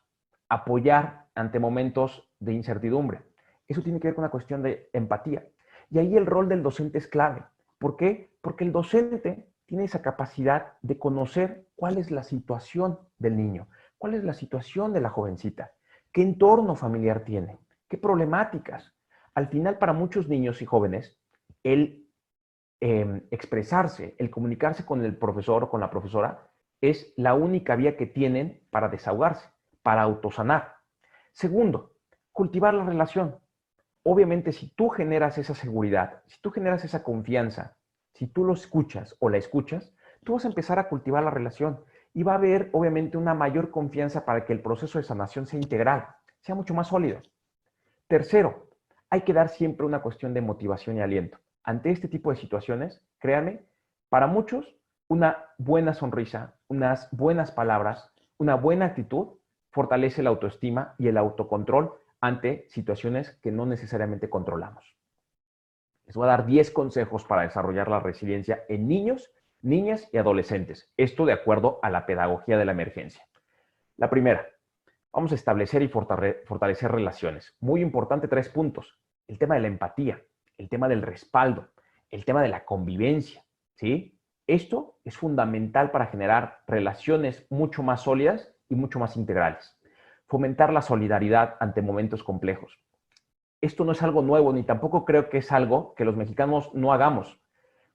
apoyar ante momentos de incertidumbre. Eso tiene que ver con una cuestión de empatía. Y ahí el rol del docente es clave. ¿Por qué? Porque el docente tiene esa capacidad de conocer cuál es la situación del niño, cuál es la situación de la jovencita, qué entorno familiar tiene, qué problemáticas. Al final, para muchos niños y jóvenes, el expresarse, el comunicarse con el profesor o con la profesora es la única vía que tienen para desahogarse, para autosanar. Segundo, cultivar la relación. Obviamente, si tú generas esa seguridad, si tú generas esa confianza, si tú lo escuchas o la escuchas, tú vas a empezar a cultivar la relación y va a haber, obviamente, una mayor confianza para que el proceso de sanación sea integral, sea mucho más sólido. Tercero, hay que dar siempre una cuestión de motivación y aliento. Ante este tipo de situaciones, créanme, para muchos, una buena sonrisa, unas buenas palabras, una buena actitud fortalece la autoestima y el autocontrol ante situaciones que no necesariamente controlamos. Les voy a dar 10 consejos para desarrollar la resiliencia en niños, niñas y adolescentes. Esto de acuerdo a la pedagogía de la emergencia. La primera, vamos a establecer y fortalecer relaciones. Muy importante, 3 puntos. El tema de la empatía, el tema del respaldo, el tema de la convivencia, ¿sí? Esto es fundamental para generar relaciones mucho más sólidas y mucho más integrales. Fomentar la solidaridad ante momentos complejos. Esto no es algo nuevo, ni tampoco creo que es algo que los mexicanos no hagamos.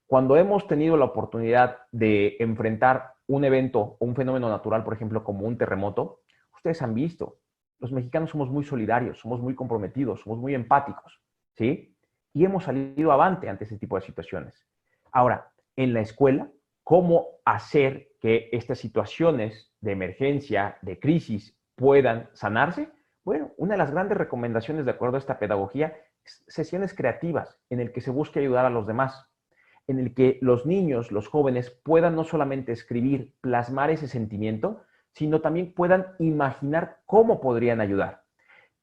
Cuando hemos tenido la oportunidad de enfrentar un evento o un fenómeno natural, por ejemplo, como un terremoto, ustedes han visto, los mexicanos somos muy solidarios, somos muy comprometidos, somos muy empáticos, ¿sí? Y hemos salido avante ante ese tipo de situaciones. Ahora, en la escuela, ¿cómo hacer que estas situaciones de emergencia, de crisis, puedan sanarse? Bueno, una de las grandes recomendaciones de acuerdo a esta pedagogía es sesiones creativas en el que se busque ayudar a los demás, en el que los niños, los jóvenes puedan no solamente escribir, plasmar ese sentimiento, sino también puedan imaginar cómo podrían ayudar.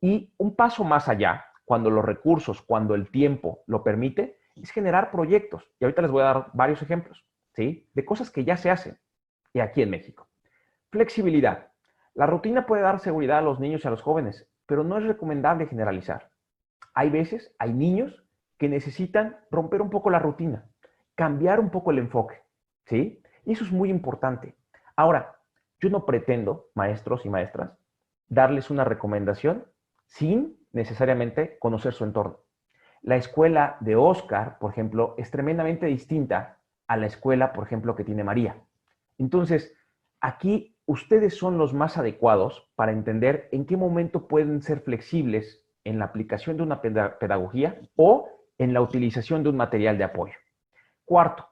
Y un paso más allá, cuando los recursos, cuando el tiempo lo permite, es generar proyectos. Y ahorita les voy a dar varios ejemplos, ¿sí? De cosas que ya se hacen y aquí en México. Flexibilidad. La rutina puede dar seguridad a los niños y a los jóvenes, pero no es recomendable generalizar. Hay veces, hay niños que necesitan romper un poco la rutina, cambiar un poco el enfoque, ¿sí? Y eso es muy importante. Ahora, yo no pretendo, maestros y maestras, darles una recomendación sin necesariamente conocer su entorno. La escuela de Oscar, por ejemplo, es tremendamente distinta a la escuela, por ejemplo, que tiene María. Entonces, aquí ustedes son los más adecuados para entender en qué momento pueden ser flexibles en la aplicación de una pedagogía o en la utilización de un material de apoyo. Cuarto,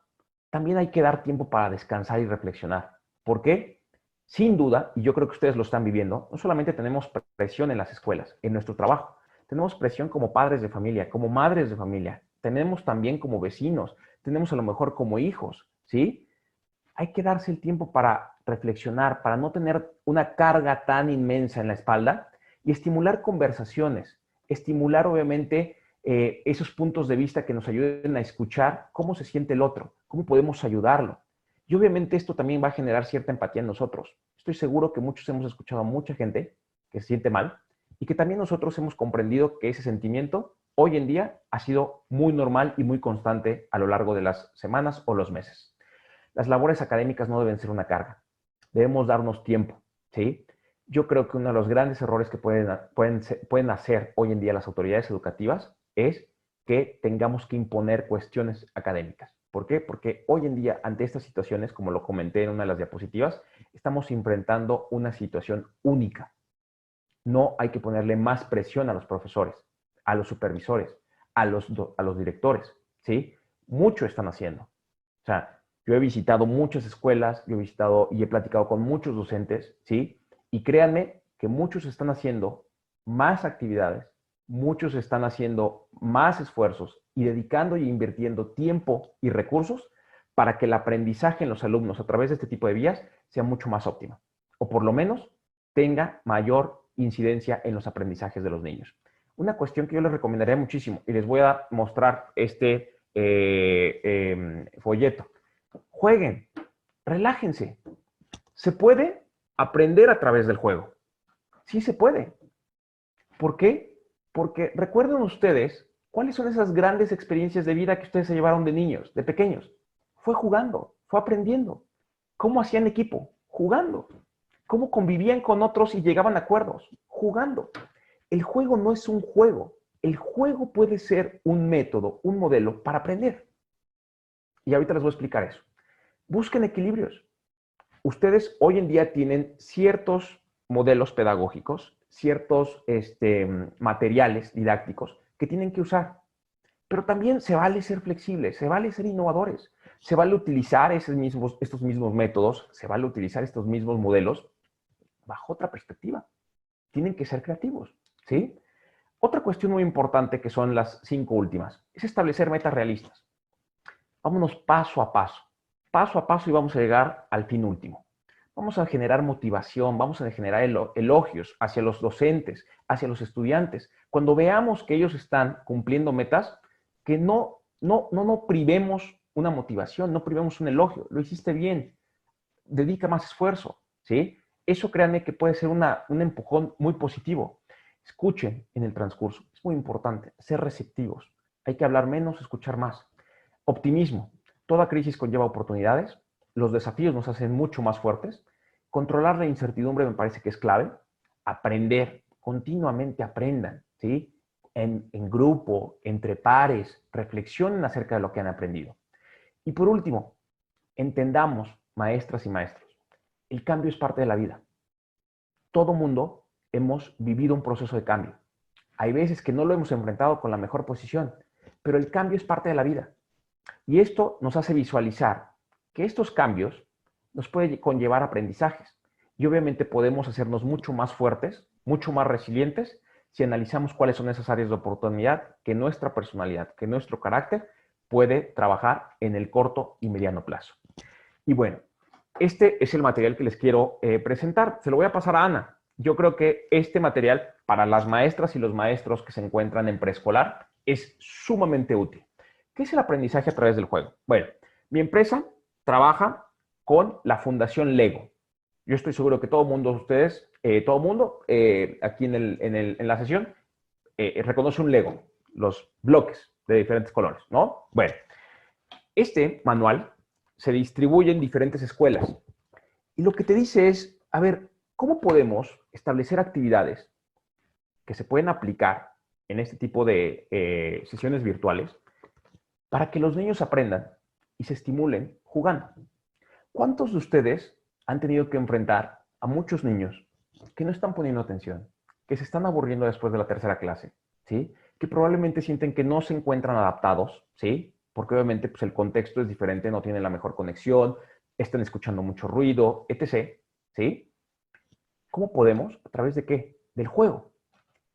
también hay que dar tiempo para descansar y reflexionar. ¿Por qué? Sin duda, y yo creo que ustedes lo están viviendo, no solamente tenemos presión en las escuelas, en nuestro trabajo, tenemos presión como padres de familia, como madres de familia, tenemos también como vecinos, tenemos a lo mejor como hijos, ¿sí? Hay que darse el tiempo para reflexionar, para no tener una carga tan inmensa en la espalda y estimular conversaciones, estimular obviamente esos puntos de vista que nos ayuden a escuchar cómo se siente el otro, cómo podemos ayudarlo. Y obviamente esto también va a generar cierta empatía en nosotros. Estoy seguro que muchos hemos escuchado a mucha gente que se siente mal y que también nosotros hemos comprendido que ese sentimiento hoy en día ha sido muy normal y muy constante a lo largo de las semanas o los meses. Las labores académicas no deben ser una carga. Debemos darnos tiempo, ¿sí? Yo creo que uno de los grandes errores que pueden hacer hoy en día las autoridades educativas es que tengamos que imponer cuestiones académicas. ¿Por qué? Porque hoy en día, ante estas situaciones, como lo comenté en una de las diapositivas, estamos enfrentando una situación única. No hay que ponerle más presión a los profesores, a los supervisores, a los directores, ¿sí? Mucho están haciendo. O sea, yo he visitado muchas escuelas, yo he visitado y he platicado con muchos docentes, ¿sí? Y créanme que muchos están haciendo más actividades, muchos están haciendo más esfuerzos y dedicando y invirtiendo tiempo y recursos para que el aprendizaje en los alumnos a través de este tipo de vías sea mucho más óptimo, o por lo menos tenga mayor incidencia en los aprendizajes de los niños. Una cuestión que yo les recomendaría muchísimo, y les voy a mostrar este folleto. Jueguen, relájense. ¿Se puede aprender a través del juego? Sí se puede. ¿Por qué? Porque recuerden ustedes cuáles son esas grandes experiencias de vida que ustedes se llevaron de niños, de pequeños. Fue jugando, fue aprendiendo. ¿Cómo hacían equipo? Jugando. ¿Cómo convivían con otros y llegaban a acuerdos? Jugando. El juego no es un juego. El juego puede ser un método, un modelo para aprender. Y ahorita les voy a explicar eso. Busquen equilibrios. Ustedes hoy en día tienen ciertos modelos pedagógicos, ciertos materiales didácticos que tienen que usar. Pero también se vale ser flexibles, se vale ser innovadores, se vale utilizar estos mismos métodos, se vale utilizar estos mismos modelos bajo otra perspectiva. Tienen que ser creativos, ¿sí? Otra cuestión muy importante, que son las 5 últimas, es establecer metas realistas. Vámonos paso a paso, y vamos a llegar al fin último. Vamos a generar motivación, vamos a generar elogios hacia los docentes, hacia los estudiantes. Cuando veamos que ellos están cumpliendo metas, que no privemos una motivación, no privemos un elogio. Lo hiciste bien, dedica más esfuerzo, ¿sí? Eso, créanme, que puede ser un empujón muy positivo. Escuchen en el transcurso, es muy importante, ser receptivos. Hay que hablar menos, escuchar más. Optimismo. Toda crisis conlleva oportunidades. Los desafíos nos hacen mucho más fuertes. Controlar la incertidumbre me parece que es clave. Aprender, continuamente aprendan, ¿sí? En grupo, entre pares, reflexionen acerca de lo que han aprendido. Y por último, entendamos, maestras y maestros, el cambio es parte de la vida. Todo mundo hemos vivido un proceso de cambio. Hay veces que no lo hemos enfrentado con la mejor posición, pero el cambio es parte de la vida. Y esto nos hace visualizar que estos cambios nos pueden conllevar aprendizajes. Y obviamente podemos hacernos mucho más fuertes, mucho más resilientes, si analizamos cuáles son esas áreas de oportunidad que nuestra personalidad, que nuestro carácter puede trabajar en el corto y mediano plazo. Y bueno, este es el material que les quiero presentar. Se lo voy a pasar a Ana. Yo creo que este material para las maestras y los maestros que se encuentran en preescolar es sumamente útil. ¿Qué es el aprendizaje a través del juego? Bueno, mi empresa trabaja con la Fundación Lego. Yo estoy seguro que todo el mundo, ustedes, todo el mundo aquí en la sesión reconoce un Lego, los bloques de diferentes colores, ¿no? Bueno, este manual se distribuye en diferentes escuelas y lo que te dice es, a ver, ¿cómo podemos establecer actividades que se pueden aplicar en este tipo de sesiones virtuales para que los niños aprendan y se estimulen jugando? ¿Cuántos de ustedes han tenido que enfrentar a muchos niños que no están poniendo atención, que se están aburriendo después de la tercera clase, ¿sí? Que probablemente sienten que no se encuentran adaptados, ¿sí? Porque obviamente pues, el contexto es diferente, no tienen la mejor conexión, están escuchando mucho ruido, etc., ¿sí? ¿Cómo podemos? ¿A través de qué? Del juego.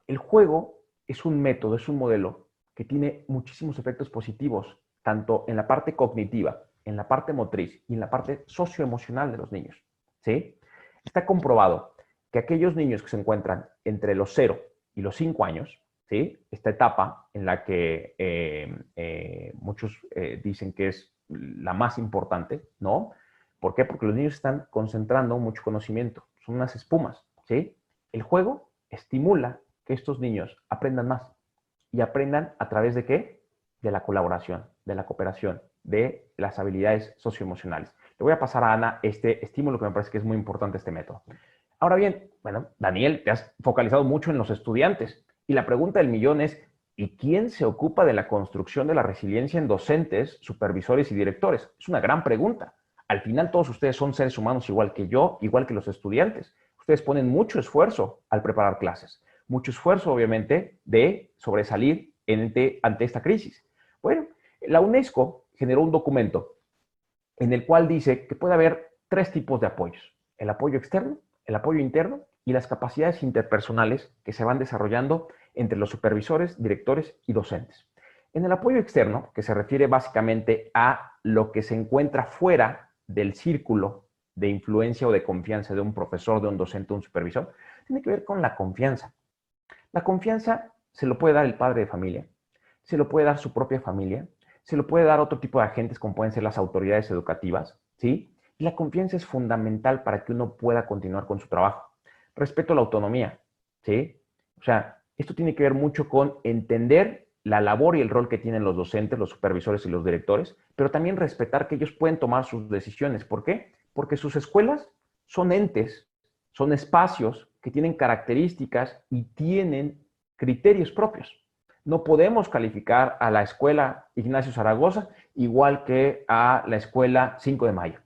El juego es un método, es un modelo que tiene muchísimos efectos positivos, tanto en la parte cognitiva, en la parte motriz y en la parte socioemocional de los niños, ¿sí? Está comprobado que aquellos niños que se encuentran entre los 0 y los 5 años, ¿sí? Esta etapa en la que muchos dicen que es la más importante, ¿no? ¿Por qué? Porque los niños están concentrando mucho conocimiento, son unas espumas, ¿sí? El juego estimula que estos niños aprendan más. ¿Y aprendan a través de qué? De la colaboración, de la cooperación, de las habilidades socioemocionales. Le voy a pasar a Ana este estímulo que me parece que es muy importante, este método. Ahora bien, bueno, Daniel, te has focalizado mucho en los estudiantes. Y la pregunta del millón es, ¿y quién se ocupa de la construcción de la resiliencia en docentes, supervisores y directores? Es una gran pregunta. Al final todos ustedes son seres humanos igual que yo, igual que los estudiantes. Ustedes ponen mucho esfuerzo al preparar clases, mucho esfuerzo obviamente de sobresalir ante esta crisis. Bueno, la UNESCO generó un documento en el cual dice que puede haber 3 tipos de apoyos: el apoyo externo, el apoyo interno y las capacidades interpersonales que se van desarrollando entre los supervisores, directores y docentes. En el apoyo externo, que se refiere básicamente a lo que se encuentra fuera del círculo de influencia o de confianza de un profesor, de un docente, de un supervisor, tiene que ver con la confianza. La confianza se lo puede dar el padre de familia, se lo puede dar su propia familia, se lo puede dar otro tipo de agentes como pueden ser las autoridades educativas, ¿sí? Y la confianza es fundamental para que uno pueda continuar con su trabajo. Respeto a la autonomía, ¿sí? O sea, esto tiene que ver mucho con entender la labor y el rol que tienen los docentes, los supervisores y los directores, pero también respetar que ellos pueden tomar sus decisiones. ¿Por qué? Porque sus escuelas son entes, son espacios que tienen características y tienen criterios propios. No podemos calificar a la escuela Ignacio Zaragoza igual que a la escuela 5 de Mayo.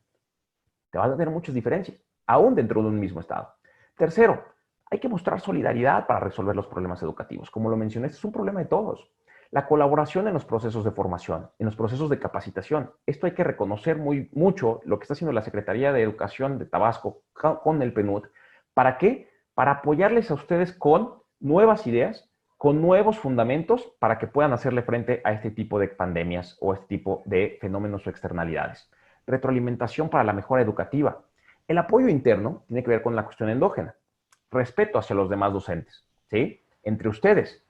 Te vas a tener muchas diferencias, aún dentro de un mismo estado. Tercero, hay que mostrar solidaridad para resolver los problemas educativos. Como lo mencioné, este es un problema de todos. La colaboración en los procesos de formación, en los procesos de capacitación. Esto hay que reconocer mucho lo que está haciendo la Secretaría de Educación de Tabasco con el PNUD. ¿Para qué? Para apoyarles a ustedes con nuevas ideas, con nuevos fundamentos para que puedan hacerle frente a este tipo de pandemias o este tipo de fenómenos o externalidades. Retroalimentación para la mejora educativa. El apoyo interno tiene que ver con la cuestión endógena. Respeto hacia los demás docentes, ¿sí? Entre ustedes.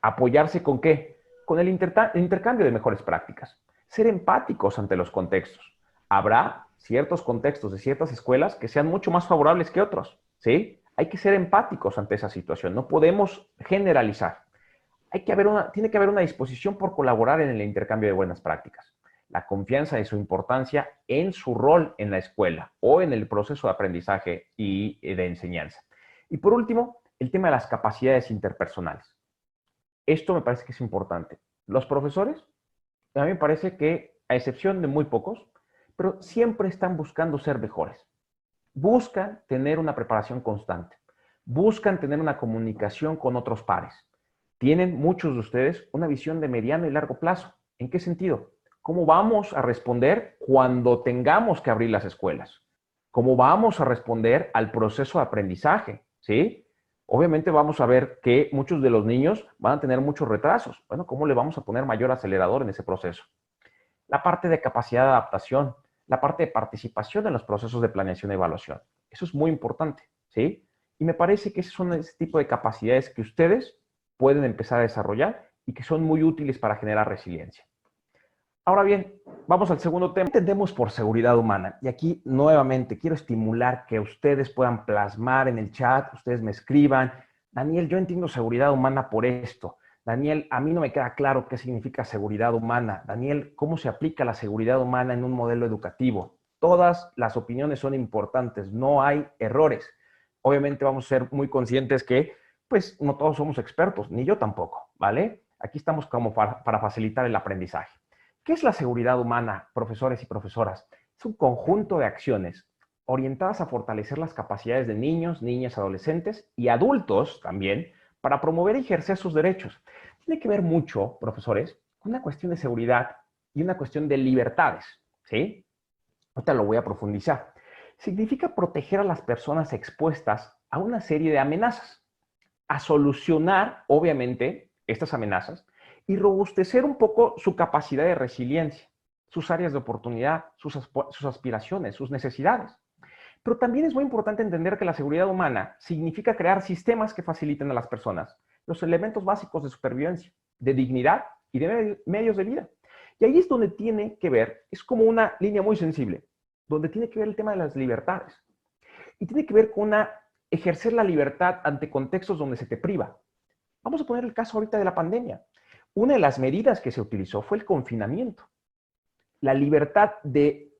¿Apoyarse con qué? Con el intercambio de mejores prácticas. Ser empáticos ante los contextos. Habrá ciertos contextos de ciertas escuelas que sean mucho más favorables que otros, ¿sí? Hay que ser empáticos ante esa situación. No podemos generalizar. Tiene que haber una disposición por colaborar en el intercambio de buenas prácticas. La confianza de su importancia en su rol en la escuela o en el proceso de aprendizaje y de enseñanza. Y por último, el tema de las capacidades interpersonales. Esto me parece que es importante. Los profesores, a mí me parece que, a excepción de muy pocos, pero siempre están buscando ser mejores. Buscan tener una preparación constante. Buscan tener una comunicación con otros pares. Tienen muchos de ustedes una visión de mediano y largo plazo. ¿En qué sentido? ¿Cómo vamos a responder cuando tengamos que abrir las escuelas? ¿Cómo vamos a responder al proceso de aprendizaje? ¿Sí? Obviamente vamos a ver que muchos de los niños van a tener muchos retrasos. Bueno, ¿cómo le vamos a poner mayor acelerador en ese proceso? La parte de capacidad de adaptación, la parte de participación en los procesos de planeación y evaluación. Eso es muy importante, ¿sí? Y me parece que esos son ese tipo de capacidades que ustedes pueden empezar a desarrollar y que son muy útiles para generar resiliencia. Ahora bien, vamos al segundo tema. ¿Qué entendemos por seguridad humana? Y aquí nuevamente quiero estimular que ustedes puedan plasmar en el chat, ustedes me escriban, Daniel, yo entiendo seguridad humana por esto. Daniel, a mí no me queda claro qué significa seguridad humana. Daniel, ¿cómo se aplica la seguridad humana en un modelo educativo? Todas las opiniones son importantes, no hay errores. Obviamente vamos a ser muy conscientes que, pues, no todos somos expertos, ni yo tampoco, ¿vale? Aquí estamos como para facilitar el aprendizaje. ¿Qué es la seguridad humana, profesores y profesoras? Es un conjunto de acciones orientadas a fortalecer las capacidades de niños, niñas, adolescentes y adultos también para promover y ejercer sus derechos. Tiene que ver mucho, profesores, con una cuestión de seguridad y una cuestión de libertades, ¿sí? Ahorita lo voy a profundizar. Significa proteger a las personas expuestas a una serie de amenazas, a solucionar, obviamente, estas amenazas y robustecer un poco su capacidad de resiliencia, sus áreas de oportunidad, sus aspiraciones, sus necesidades. Pero también es muy importante entender que la seguridad humana significa crear sistemas que faciliten a las personas los elementos básicos de supervivencia, de dignidad y de medios de vida. Y ahí es donde tiene que ver, es como una línea muy sensible, donde tiene que ver el tema de las libertades. Y tiene que ver con ejercer la libertad ante contextos donde se te priva. Vamos a poner el caso ahorita de la pandemia. Una de las medidas que se utilizó fue el confinamiento. La libertad de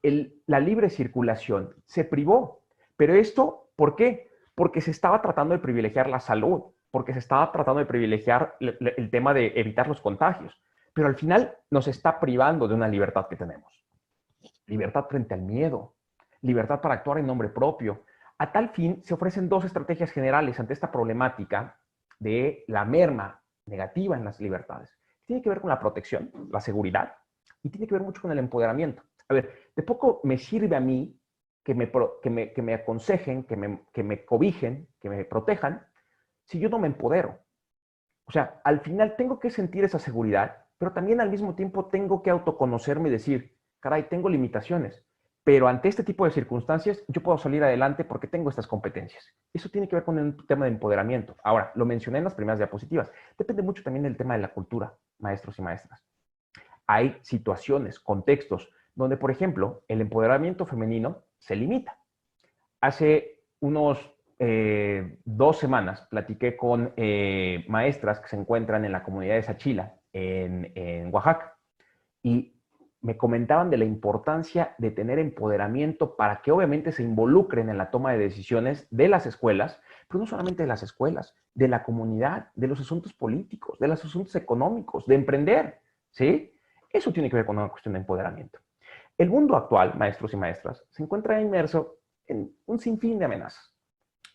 la libre circulación se privó. Pero esto, ¿por qué? Porque se estaba tratando de privilegiar la salud, porque se estaba tratando de privilegiar el tema de evitar los contagios. Pero al final nos está privando de una libertad que tenemos. Libertad frente al miedo, libertad para actuar en nombre propio. A tal fin, se ofrecen dos estrategias generales ante esta problemática de la merma negativa en las libertades. Tiene que ver con la protección, la seguridad, y tiene que ver mucho con el empoderamiento. A ver, de poco me sirve a mí que me aconsejen, que me cobijen, que me protejan, si yo no me empodero. O sea, al final tengo que sentir esa seguridad, pero también al mismo tiempo tengo que autoconocerme y decir, caray, tengo limitaciones, pero ante este tipo de circunstancias yo puedo salir adelante porque tengo estas competencias. Eso tiene que ver con el tema de empoderamiento. Ahora, lo mencioné en las primeras diapositivas. Depende mucho también del tema de la cultura, maestros y maestras. Hay situaciones, contextos, donde, por ejemplo, el empoderamiento femenino se limita. Hace unos 2 semanas platiqué con maestras que se encuentran en la comunidad de Sachila, en Oaxaca. Y me comentaban de la importancia de tener empoderamiento para que obviamente se involucren en la toma de decisiones de las escuelas, pero no solamente de las escuelas, de la comunidad, de los asuntos políticos, de los asuntos económicos, de emprender, ¿sí? Eso tiene que ver con una cuestión de empoderamiento. El mundo actual, maestros y maestras, se encuentra inmerso en un sinfín de amenazas.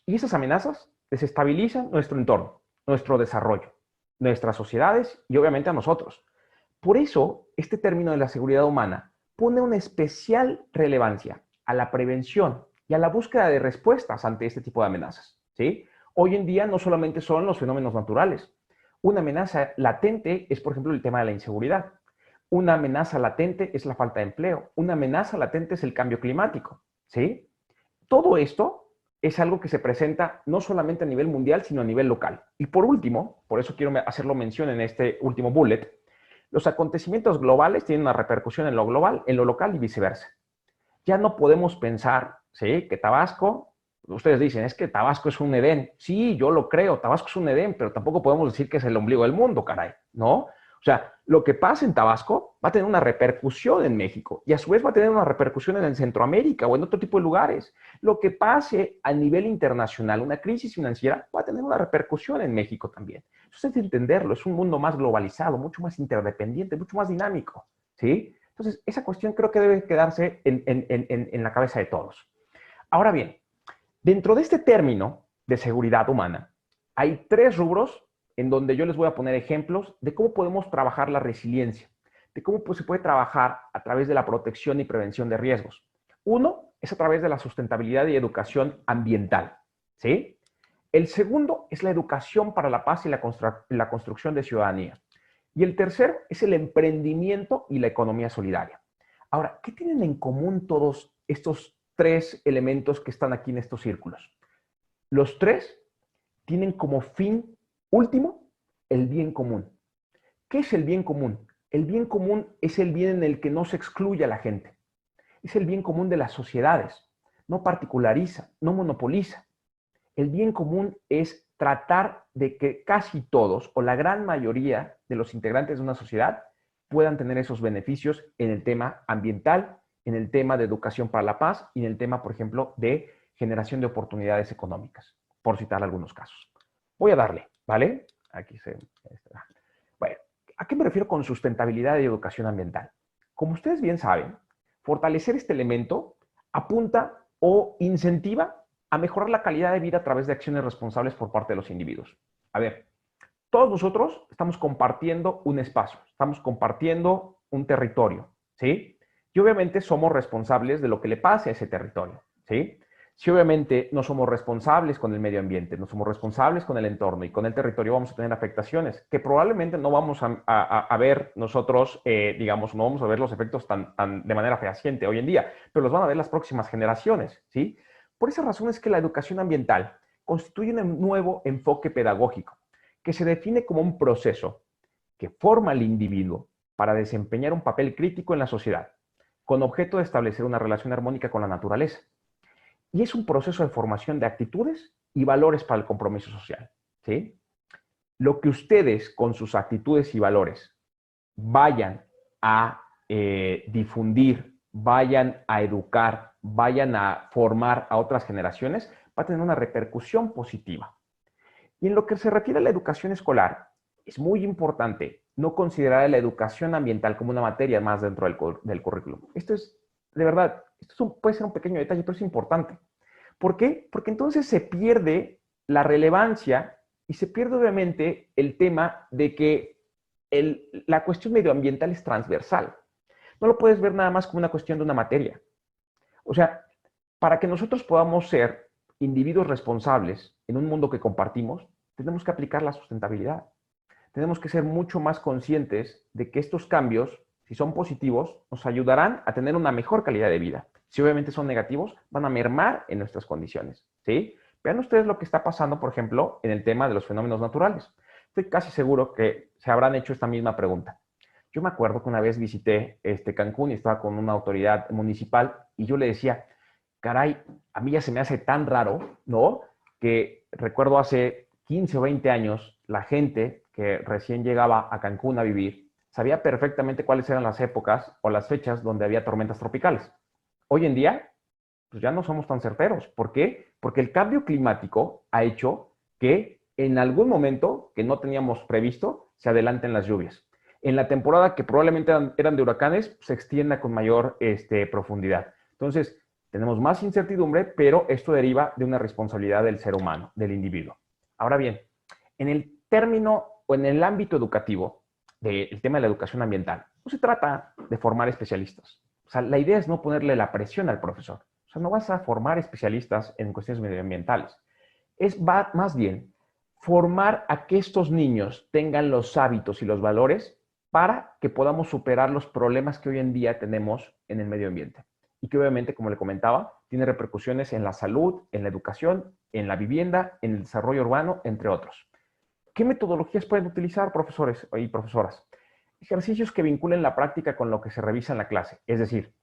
Y esas amenazas desestabilizan nuestro entorno, nuestro desarrollo, nuestras sociedades y obviamente a nosotros. Por eso, este término de la seguridad humana pone una especial relevancia a la prevención y a la búsqueda de respuestas ante este tipo de amenazas, ¿sí? Hoy en día no solamente son los fenómenos naturales. Una amenaza latente es, por ejemplo, el tema de la inseguridad. Una amenaza latente es la falta de empleo. Una amenaza latente es el cambio climático, ¿sí? Todo esto es algo que se presenta no solamente a nivel mundial, sino a nivel local. Y por último, por eso quiero hacerlo mención en este último bullet, los acontecimientos globales tienen una repercusión en lo global, en lo local y viceversa. Ya no podemos pensar, ¿sí?, que Tabasco, ustedes dicen, es que Tabasco es un Edén. Sí, yo lo creo, Tabasco es un Edén, pero tampoco podemos decir que es el ombligo del mundo, caray, ¿no? O sea, lo que pasa en Tabasco va a tener una repercusión en México y a su vez va a tener una repercusión en Centroamérica o en otro tipo de lugares. Lo que pase a nivel internacional, una crisis financiera, va a tener una repercusión en México también. Eso es de entenderlo, es un mundo más globalizado, mucho más interdependiente, mucho más dinámico, ¿sí? Entonces, esa cuestión creo que debe quedarse en la cabeza de todos. Ahora bien, dentro de este término de seguridad humana, hay tres rubros en donde yo les voy a poner ejemplos de cómo podemos trabajar la resiliencia, de cómo se puede trabajar a través de la protección y prevención de riesgos. Uno es a través de la sustentabilidad y educación ambiental, ¿sí? El segundo es la educación para la paz y la construcción de ciudadanía. Y el tercero es el emprendimiento y la economía solidaria. Ahora, ¿qué tienen en común todos estos tres elementos que están aquí en estos círculos? Los tres tienen como fin último el bien común. ¿Qué es el bien común? El bien común es el bien en el que no se excluye a la gente. Es el bien común de las sociedades. No particulariza, no monopoliza. El bien común es tratar de que casi todos o la gran mayoría de los integrantes de una sociedad puedan tener esos beneficios en el tema ambiental, en el tema de educación para la paz y en el tema, por ejemplo, de generación de oportunidades económicas, por citar algunos casos. Voy a darle, ¿vale? Aquí se... Bueno, ¿a qué me refiero con sustentabilidad y educación ambiental? Como ustedes bien saben, fortalecer este elemento apunta o incentiva a mejorar la calidad de vida a través de acciones responsables por parte de los individuos. A ver, todos nosotros estamos compartiendo un espacio, estamos compartiendo un territorio, ¿sí? Y obviamente somos responsables de lo que le pase a ese territorio, ¿sí? Si obviamente no somos responsables con el medio ambiente, no somos responsables con el entorno y con el territorio, vamos a tener afectaciones que probablemente no vamos a ver nosotros, digamos, no vamos a ver los efectos de manera fehaciente hoy en día, pero los van a ver las próximas generaciones, ¿sí? Por esa razón es que la educación ambiental constituye un nuevo enfoque pedagógico que se define como un proceso que forma al individuo para desempeñar un papel crítico en la sociedad, con objeto de establecer una relación armónica con la naturaleza. Y es un proceso de formación de actitudes y valores para el compromiso social, ¿sí? Lo que ustedes con sus actitudes y valores vayan a difundir, vayan a educar, vayan a formar a otras generaciones, va a tener una repercusión positiva. Y en lo que se refiere a la educación escolar, es muy importante no considerar la educación ambiental como una materia más dentro del currículum. Esto es, de verdad, puede ser un pequeño detalle, pero es importante. ¿Por qué? Porque entonces se pierde la relevancia y se pierde obviamente el tema de que la cuestión medioambiental es transversal. No lo puedes ver nada más como una cuestión de una materia. O sea, para que nosotros podamos ser individuos responsables en un mundo que compartimos, tenemos que aplicar la sustentabilidad. Tenemos que ser mucho más conscientes de que estos cambios, si son positivos, nos ayudarán a tener una mejor calidad de vida. Si obviamente son negativos, van a mermar en nuestras condiciones, ¿sí? Vean ustedes lo que está pasando, por ejemplo, en el tema de los fenómenos naturales. Estoy casi seguro que se habrán hecho esta misma pregunta. Yo me acuerdo que una vez visité Cancún y estaba con una autoridad municipal y yo le decía, caray, a mí ya se me hace tan raro, ¿no? Que recuerdo hace 15 o 20 años, la gente que recién llegaba a Cancún a vivir sabía perfectamente cuáles eran las épocas o las fechas donde había tormentas tropicales. Hoy en día, pues ya no somos tan certeros. ¿Por qué? Porque el cambio climático ha hecho que en algún momento que no teníamos previsto se adelanten las lluvias. En la temporada que probablemente eran de huracanes, se extienda con mayor profundidad. Entonces, tenemos más incertidumbre, pero esto deriva de una responsabilidad del ser humano, del individuo. Ahora bien, en el término o en el ámbito educativo del tema de la educación ambiental, no se trata de formar especialistas. O sea, la idea es no ponerle la presión al profesor. O sea, no vas a formar especialistas en cuestiones medioambientales. Va más bien formar a que estos niños tengan los hábitos y los valores para que podamos superar los problemas que hoy en día tenemos en el medio ambiente. Y que obviamente, como le comentaba, tiene repercusiones en la salud, en la educación, en la vivienda, en el desarrollo urbano, entre otros. ¿Qué metodologías pueden utilizar profesores y profesoras? Ejercicios que vinculen la práctica con lo que se revisa en la clase. Es decir,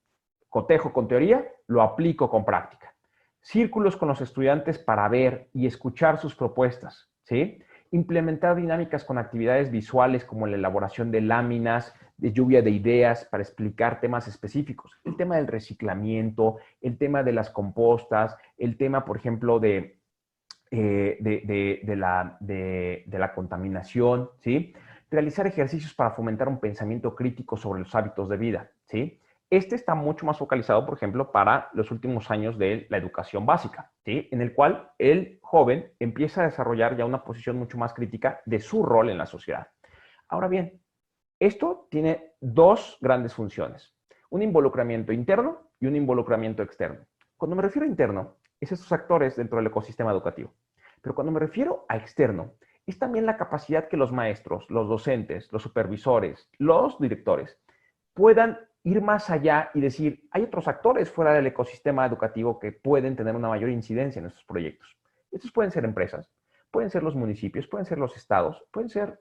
cotejo con teoría, lo aplico con práctica. Círculos con los estudiantes para ver y escuchar sus propuestas, ¿sí? Implementar dinámicas con actividades visuales como la elaboración de láminas, de lluvia de ideas para explicar temas específicos. El tema del reciclamiento, el tema de las compostas, el tema, por ejemplo, de la contaminación, ¿sí? Realizar ejercicios para fomentar un pensamiento crítico sobre los hábitos de vida, ¿sí? Este está mucho más focalizado, por ejemplo, para los últimos años de la educación básica, ¿sí? En el cual el joven empieza a desarrollar ya una posición mucho más crítica de su rol en la sociedad. Ahora bien, esto tiene dos grandes funciones, un involucramiento interno y un involucramiento externo. Cuando me refiero a interno, es estos actores dentro del ecosistema educativo. Pero cuando me refiero a externo, es también la capacidad que los maestros, los docentes, los supervisores, los directores puedan ir más allá y decir, hay otros actores fuera del ecosistema educativo que pueden tener una mayor incidencia en estos proyectos. Estos pueden ser empresas, pueden ser los municipios, pueden ser los estados, pueden ser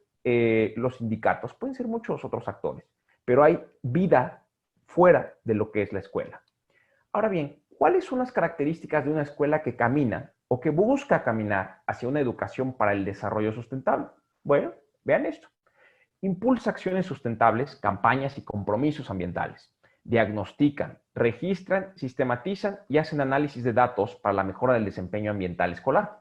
los sindicatos, pueden ser muchos otros actores, pero hay vida fuera de lo que es la escuela. Ahora bien, ¿cuáles son las características de una escuela que camina o que busca caminar hacia una educación para el desarrollo sustentable? Bueno, vean esto. Impulsa acciones sustentables, campañas y compromisos ambientales. Diagnostican, registran, sistematizan y hacen análisis de datos para la mejora del desempeño ambiental escolar.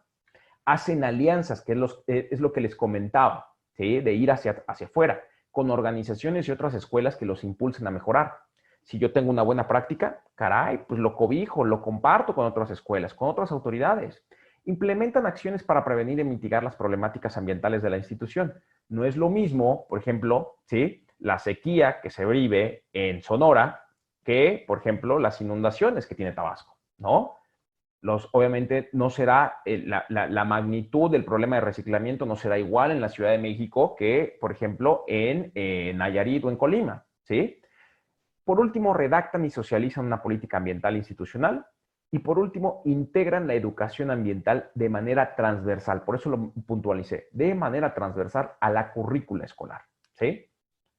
Hacen alianzas, que es lo que les comentaba, ¿sí? De ir hacia afuera, con organizaciones y otras escuelas que los impulsen a mejorar. Si yo tengo una buena práctica, caray, pues lo cobijo, lo comparto con otras escuelas, con otras autoridades. Implementan acciones para prevenir y mitigar las problemáticas ambientales de la institución. No es lo mismo, por ejemplo, ¿sí? La sequía que se vive en Sonora que, por ejemplo, las inundaciones que tiene Tabasco, ¿no? Obviamente no será la magnitud del problema de reciclamiento no será igual en la Ciudad de México que, por ejemplo, en Nayarit o en Colima, ¿sí? Por último, redactan y socializan una política ambiental institucional. Y por último, integran la educación ambiental de manera transversal. Por eso lo puntualicé, de manera transversal a la currícula escolar, ¿sí?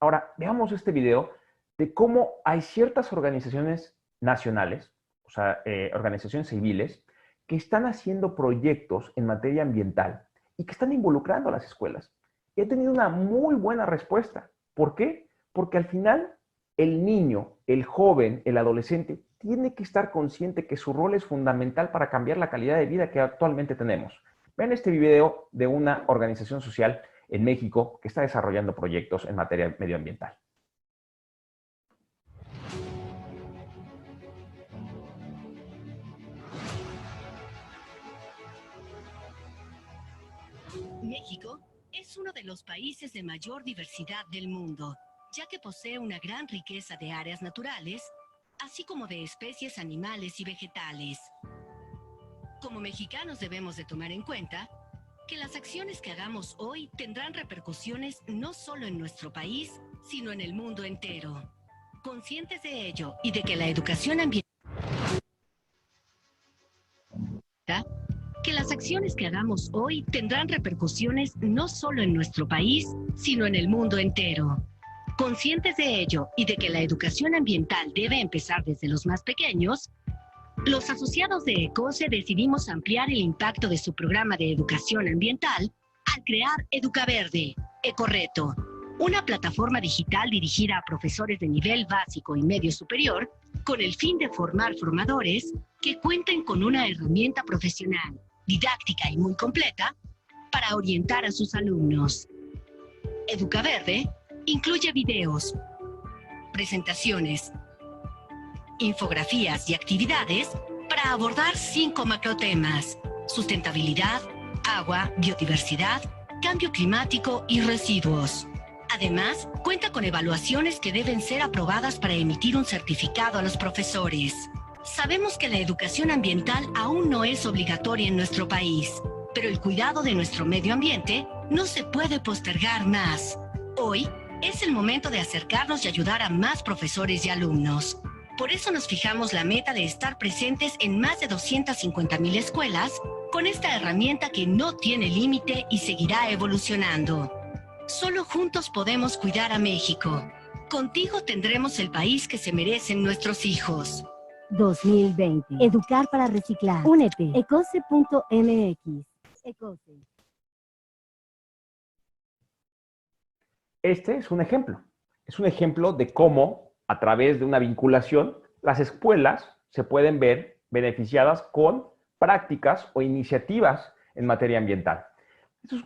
Ahora, veamos este video de cómo hay ciertas organizaciones nacionales, o sea, organizaciones civiles, que están haciendo proyectos en materia ambiental y que están involucrando a las escuelas. Y han tenido una muy buena respuesta. ¿Por qué? Porque al final el niño, el joven, el adolescente, tiene que estar consciente que su rol es fundamental para cambiar la calidad de vida que actualmente tenemos. Vean este video de una organización social en México que está desarrollando proyectos en materia medioambiental. México es uno de los países de mayor diversidad del mundo, ya que posee una gran riqueza de áreas naturales, así como de especies animales y vegetales. Como mexicanos debemos de tomar en cuenta que las acciones que hagamos hoy tendrán repercusiones no solo en nuestro país, sino en el mundo entero. Conscientes de ello y de que la educación ambiental que las acciones que hagamos hoy tendrán repercusiones no solo en nuestro país, sino en el mundo entero. Conscientes de ello y de que la educación ambiental debe empezar desde los más pequeños, los asociados de ECOSE decidimos ampliar el impacto de su programa de educación ambiental al crear EducaVerde, Ecoreto, una plataforma digital dirigida a profesores de nivel básico y medio superior con el fin de formar formadores que cuenten con una herramienta profesional, didáctica y muy completa para orientar a sus alumnos. EducaVerde incluye videos, presentaciones, infografías y actividades para abordar 5 macrotemas: sustentabilidad, agua, biodiversidad, cambio climático y residuos. Además, cuenta con evaluaciones que deben ser aprobadas para emitir un certificado a los profesores. Sabemos que la educación ambiental aún no es obligatoria en nuestro país, pero el cuidado de nuestro medio ambiente no se puede postergar más. Hoy es el momento de acercarnos y ayudar a más profesores y alumnos. Por eso nos fijamos la meta de estar presentes en más de 250,000 escuelas con esta herramienta que no tiene límite y seguirá evolucionando. Solo juntos podemos cuidar a México. Contigo tendremos el país que se merecen nuestros hijos. 2020. Educar para reciclar. Únete. Ecose.mx. Ecose. Este es un ejemplo. Es un ejemplo de cómo, a través de una vinculación, las escuelas se pueden ver beneficiadas con prácticas o iniciativas en materia ambiental. Esto es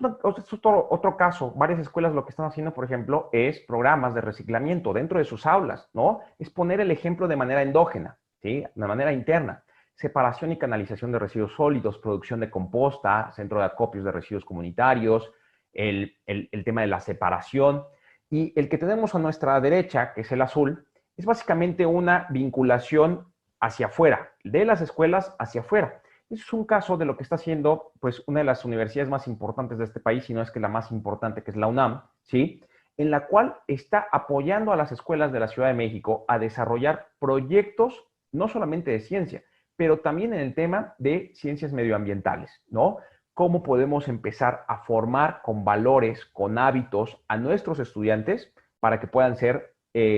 otro caso. Varias escuelas lo que están haciendo, por ejemplo, es programas de reciclamiento dentro de sus aulas, ¿no? Es poner el ejemplo de manera endógena, ¿sí? De manera interna. Separación y canalización de residuos sólidos, producción de composta, centro de acopios de residuos comunitarios, el tema de la separación. Y el que tenemos a nuestra derecha, que es el azul, es básicamente una vinculación hacia afuera, de las escuelas hacia afuera. Eso es un caso de lo que está haciendo, pues, una de las universidades más importantes de este país, si no es que la más importante, que es la UNAM, ¿sí? En la cual está apoyando a las escuelas de la Ciudad de México a desarrollar proyectos, no solamente de ciencia, pero también en el tema de ciencias medioambientales, ¿no? Cómo podemos empezar a formar con valores, con hábitos a nuestros estudiantes para que puedan ser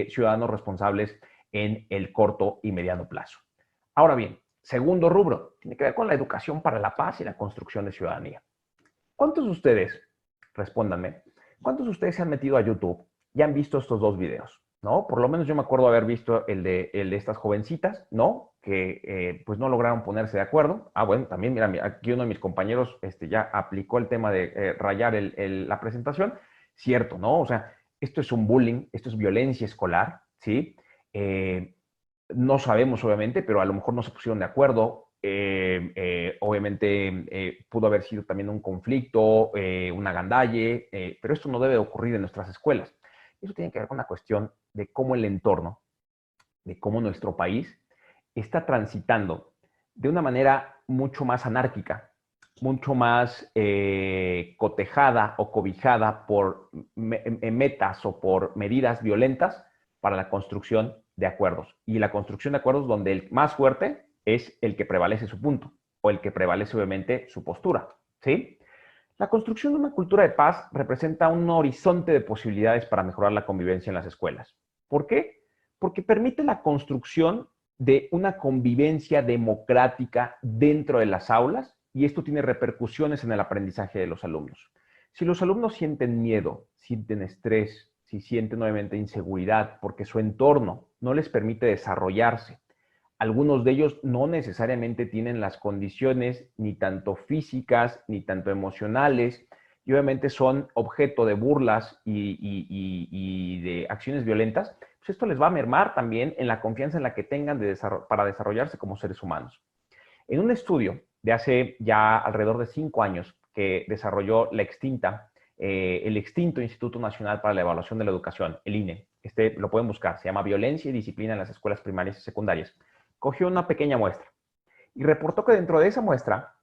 ciudadanos responsables en el corto y mediano plazo. Ahora bien, segundo rubro, tiene que ver con la educación para la paz y la construcción de ciudadanía. ¿Cuántos de ustedes, respóndanme, cuántos de ustedes se han metido a YouTube y han visto estos dos videos? ¿No? Por lo menos yo me acuerdo haber visto el de estas jovencitas, ¿no? Que pues no lograron ponerse de acuerdo. Ah, bueno, también, mira, aquí uno de mis compañeros ya aplicó el tema de rayar la presentación. Cierto, ¿no? O sea, esto es un bullying, esto es violencia escolar, ¿sí? No sabemos, obviamente, pero a lo mejor no se pusieron de acuerdo. Obviamente pudo haber sido también un conflicto, una gandalle, pero esto no debe ocurrir en nuestras escuelas. Eso tiene que ver con la cuestión de cómo el entorno, de cómo nuestro país está transitando de una manera mucho más anárquica, mucho más cotejada o cobijada por metas o por medidas violentas para la construcción de acuerdos. Y la construcción de acuerdos donde el más fuerte es el que prevalece su punto o el que prevalece obviamente su postura, ¿sí? La construcción de una cultura de paz representa un horizonte de posibilidades para mejorar la convivencia en las escuelas. ¿Por qué? Porque permite la construcción de una convivencia democrática dentro de las aulas y esto tiene repercusiones en el aprendizaje de los alumnos. Si los alumnos sienten miedo, sienten estrés, si sienten obviamente inseguridad porque su entorno no les permite desarrollarse, algunos de ellos no necesariamente tienen las condiciones ni tanto físicas ni tanto emocionales y obviamente son objeto de burlas y de acciones violentas, pues esto les va a mermar también en la confianza en la que tengan para desarrollarse como seres humanos. En un estudio de hace ya alrededor de 5 años que desarrolló el extinto Instituto Nacional para la Evaluación de la Educación, el INE, lo pueden buscar, se llama Violencia y Disciplina en las Escuelas Primarias y Secundarias, cogió una pequeña muestra y reportó que dentro de esa muestra,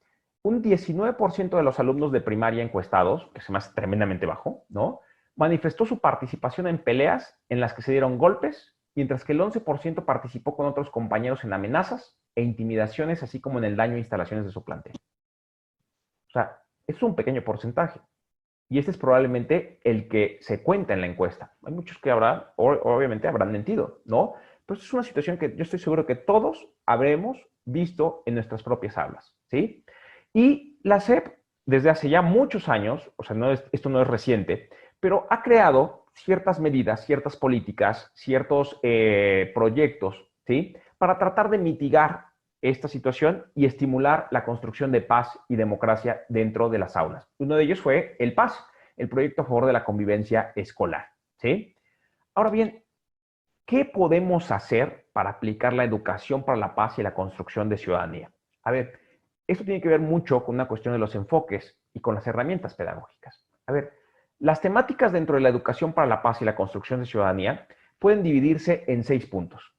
un 19% de los alumnos de primaria encuestados, que se me hace tremendamente bajo, ¿no? Manifestó su participación en peleas en las que se dieron golpes, mientras que el 11% participó con otros compañeros en amenazas e intimidaciones, así como en el daño a instalaciones de su plantel. O sea, es un pequeño porcentaje. Y este es probablemente el que se cuenta en la encuesta. Hay muchos que obviamente habrán mentido, ¿no? Pero es una situación que yo estoy seguro que todos habremos visto en nuestras propias aulas, ¿sí? Y la SEP, desde hace ya muchos años, o sea, esto no es reciente, pero ha creado ciertas medidas, ciertas políticas, ciertos proyectos, ¿sí? Para tratar de mitigar esta situación y estimular la construcción de paz y democracia dentro de las aulas. Uno de ellos fue el PAS, el Proyecto a Favor de la Convivencia Escolar, ¿sí? Ahora bien, ¿qué podemos hacer para aplicar la educación para la paz y la construcción de ciudadanía? A ver, esto tiene que ver mucho con una cuestión de los enfoques y con las herramientas pedagógicas. A ver, las temáticas dentro de la educación para la paz y la construcción de ciudadanía pueden dividirse en 6 puntos.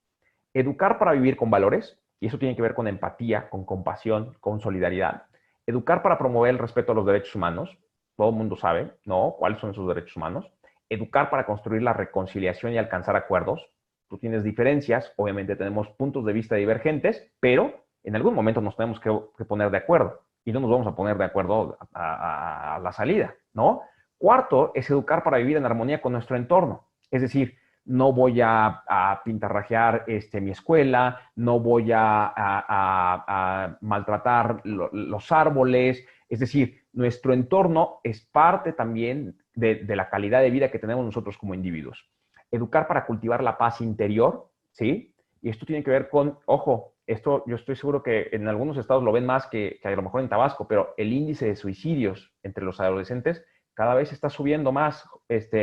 Educar para vivir con valores, y eso tiene que ver con empatía, con compasión, con solidaridad. Educar para promover el respeto a los derechos humanos, todo el mundo sabe, ¿no? ¿Cuáles son esos derechos humanos? Educar para construir la reconciliación y alcanzar acuerdos. Tú tienes diferencias, obviamente tenemos puntos de vista divergentes, pero en algún momento nos tenemos que poner de acuerdo y no nos vamos a poner de acuerdo a la salida, ¿no? Cuarto es educar para vivir en armonía con nuestro entorno, es decir, no voy a pintarrajear mi escuela, no voy a maltratar los árboles, es decir, nuestro entorno es parte también de la calidad de vida que tenemos nosotros como individuos. Educar para cultivar la paz interior, ¿sí? Y esto tiene que ver con, ojo, esto yo estoy seguro que en algunos estados lo ven más que a lo mejor en Tabasco, pero el índice de suicidios entre los adolescentes cada vez está subiendo más,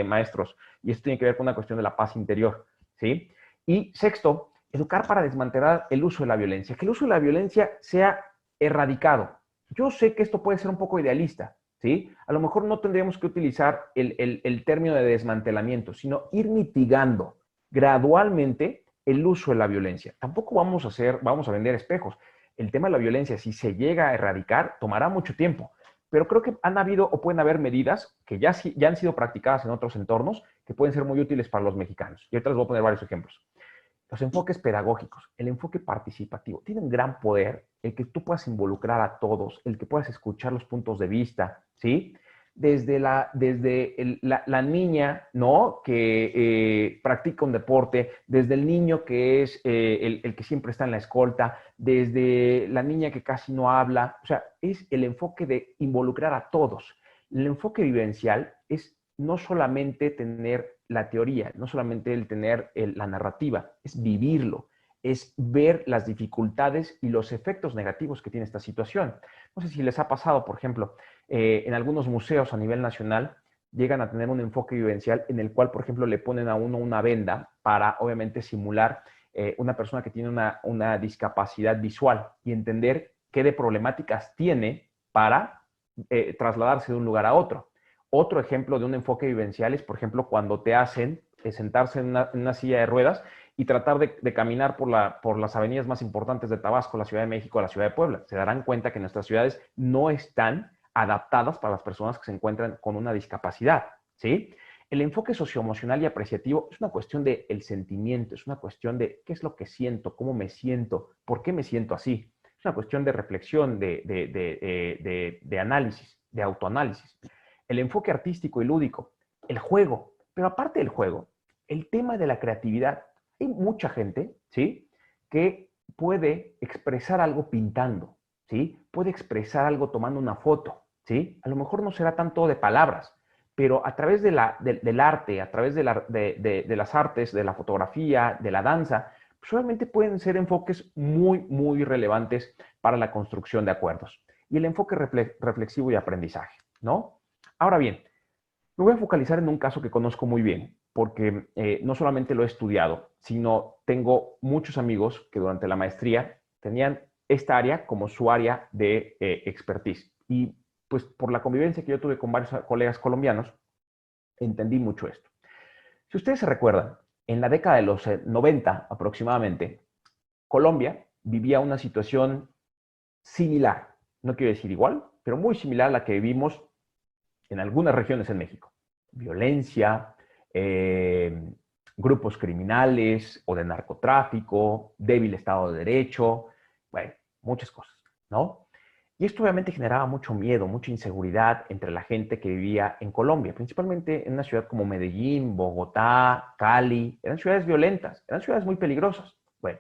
maestros, y esto tiene que ver con una cuestión de la paz interior, ¿sí? Y sexto, educar para desmantelar el uso de la violencia, que el uso de la violencia sea erradicado. Yo sé que esto puede ser un poco idealista, ¿sí? A lo mejor no tendríamos que utilizar el término de desmantelamiento, sino ir mitigando gradualmente el uso de la violencia. Tampoco vamos a vender espejos. El tema de la violencia, si se llega a erradicar, tomará mucho tiempo. Pero creo que han habido o pueden haber medidas que ya han sido practicadas en otros entornos que pueden ser muy útiles para los mexicanos. Y ahorita les voy a poner varios ejemplos. Los enfoques pedagógicos, el enfoque participativo, tienen gran poder el que tú puedas involucrar a todos, el que puedas escuchar los puntos de vista, ¿sí? Desde la niña, ¿no? Que practica un deporte, desde el niño que es el que siempre está en la escolta, desde la niña que casi no habla, o sea, es el enfoque de involucrar a todos. El enfoque vivencial es no solamente tener la teoría, no solamente el tener la narrativa, es vivirlo, es ver las dificultades y los efectos negativos que tiene esta situación. No sé si les ha pasado, por ejemplo, en algunos museos a nivel nacional llegan a tener un enfoque vivencial en el cual, por ejemplo, le ponen a uno una venda para, obviamente, simular una persona que tiene una discapacidad visual y entender qué de problemáticas tiene para trasladarse de un lugar a otro. Otro ejemplo de un enfoque vivencial es, por ejemplo, cuando te hacen sentarse en una silla de ruedas y tratar de caminar por las avenidas más importantes de Tabasco, la Ciudad de México, la Ciudad de Puebla. Se darán cuenta que nuestras ciudades no están adaptadas para las personas que se encuentran con una discapacidad, ¿sí? El enfoque socioemocional y apreciativo es una cuestión del sentimiento, es una cuestión de qué es lo que siento, cómo me siento, por qué me siento así. Es una cuestión de reflexión, de análisis, de autoanálisis. El enfoque artístico y lúdico, el juego. Pero aparte del juego, el tema de la creatividad. Hay mucha gente, ¿sí?, que puede expresar algo pintando, ¿sí? Puede expresar algo tomando una foto, ¿sí? A lo mejor no será tanto de palabras, pero a través del arte, a través de las artes, de la fotografía, de la danza, pues obviamente pueden ser enfoques muy, muy relevantes para la construcción de acuerdos. Y el enfoque reflexivo y aprendizaje, ¿no? Ahora bien, me voy a focalizar en un caso que conozco muy bien, porque no solamente lo he estudiado, sino tengo muchos amigos que durante la maestría tenían esta área como su área de expertise. Y pues por la convivencia que yo tuve con varios colegas colombianos, entendí mucho esto. Si ustedes se recuerdan, en la década de los 90 aproximadamente, Colombia vivía una situación similar, no quiero decir igual, pero muy similar a la que vivimos en algunas regiones en México. Violencia, grupos criminales o de narcotráfico, débil Estado de Derecho, bueno, muchas cosas, ¿no? Y esto obviamente generaba mucho miedo, mucha inseguridad entre la gente que vivía en Colombia, principalmente en una ciudad como Medellín, Bogotá, Cali. Eran ciudades violentas, eran ciudades muy peligrosas. Bueno,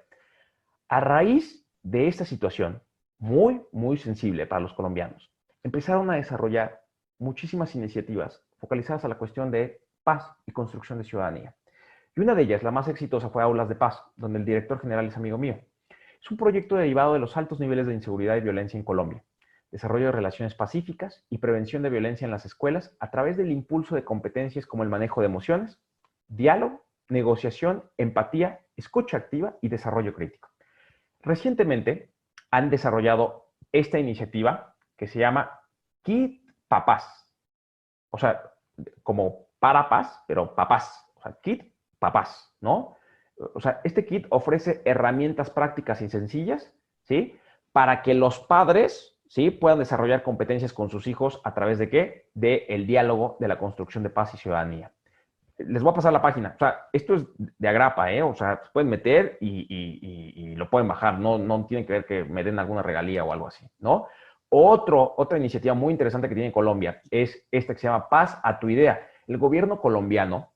a raíz de esta situación, muy, muy sensible para los colombianos, empezaron a desarrollar muchísimas iniciativas focalizadas a la cuestión de paz y construcción de ciudadanía. Y una de ellas, la más exitosa, fue Aulas de Paz, donde el director general es amigo mío. Es un proyecto derivado de los altos niveles de inseguridad y violencia en Colombia, desarrollo de relaciones pacíficas y prevención de violencia en las escuelas a través del impulso de competencias como el manejo de emociones, diálogo, negociación, empatía, escucha activa y desarrollo crítico. Recientemente han desarrollado esta iniciativa que se llama Kit Papás, o sea, como para paz, pero papás, o sea, Kit Papás, ¿no? O sea, este kit ofrece herramientas prácticas y sencillas, ¿sí? Para que los padres, ¿sí? Puedan desarrollar competencias con sus hijos a través de ¿qué? De el diálogo, de la construcción de paz y ciudadanía. Les voy a pasar la página. O sea, esto es de agrapa, ¿eh? O sea, se pueden meter y lo pueden bajar. No tienen que ver que me den alguna regalía o algo así, ¿no? Otra iniciativa muy interesante que tiene Colombia es esta que se llama Paz a tu idea. El gobierno colombiano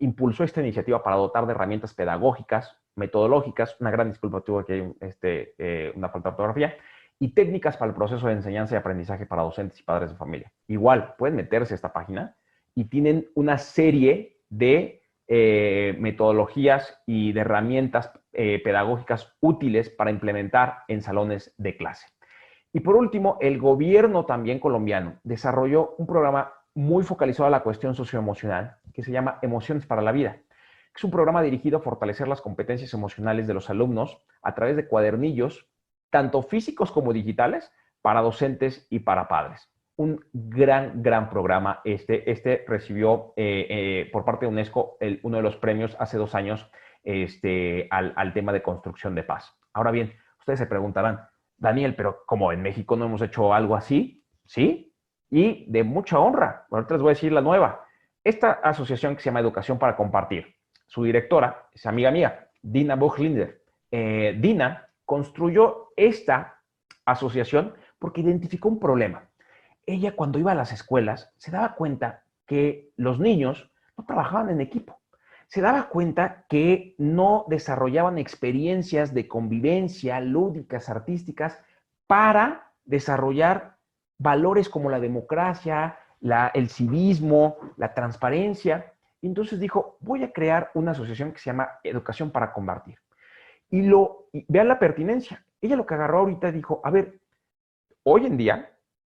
impulsó esta iniciativa para dotar de herramientas pedagógicas, metodológicas, una gran disculpa, tuve que una falta de ortografía, y técnicas para el proceso de enseñanza y aprendizaje para docentes y padres de familia. Igual, pueden meterse a esta página y tienen una serie de metodologías y de herramientas pedagógicas útiles para implementar en salones de clase. Y por último, el gobierno también colombiano desarrolló un programa muy focalizado a la cuestión socioemocional que se llama Emociones para la Vida. Es un programa dirigido a fortalecer las competencias emocionales de los alumnos a través de cuadernillos, tanto físicos como digitales, para docentes y para padres. Un gran programa. Este recibió por parte de UNESCO uno de los premios hace 2 años al tema de construcción de paz. Ahora bien, ustedes se preguntarán, Daniel, pero ¿cómo en México no hemos hecho algo así? ¿Sí? Y de mucha honra. Ahorita les voy a decir la nueva. Esta asociación que se llama Educación para Compartir, su directora es amiga mía, Dina Buchlinder. Dina construyó esta asociación porque identificó un problema. Ella, cuando iba a las escuelas, se daba cuenta que los niños no trabajaban en equipo. Se daba cuenta que no desarrollaban experiencias de convivencia lúdicas, artísticas, para desarrollar valores como la democracia, el civismo, la transparencia. Y entonces dijo, voy a crear una asociación que se llama Educación para Compartir. Y vean la pertinencia. Ella lo que agarró ahorita dijo, a ver, hoy en día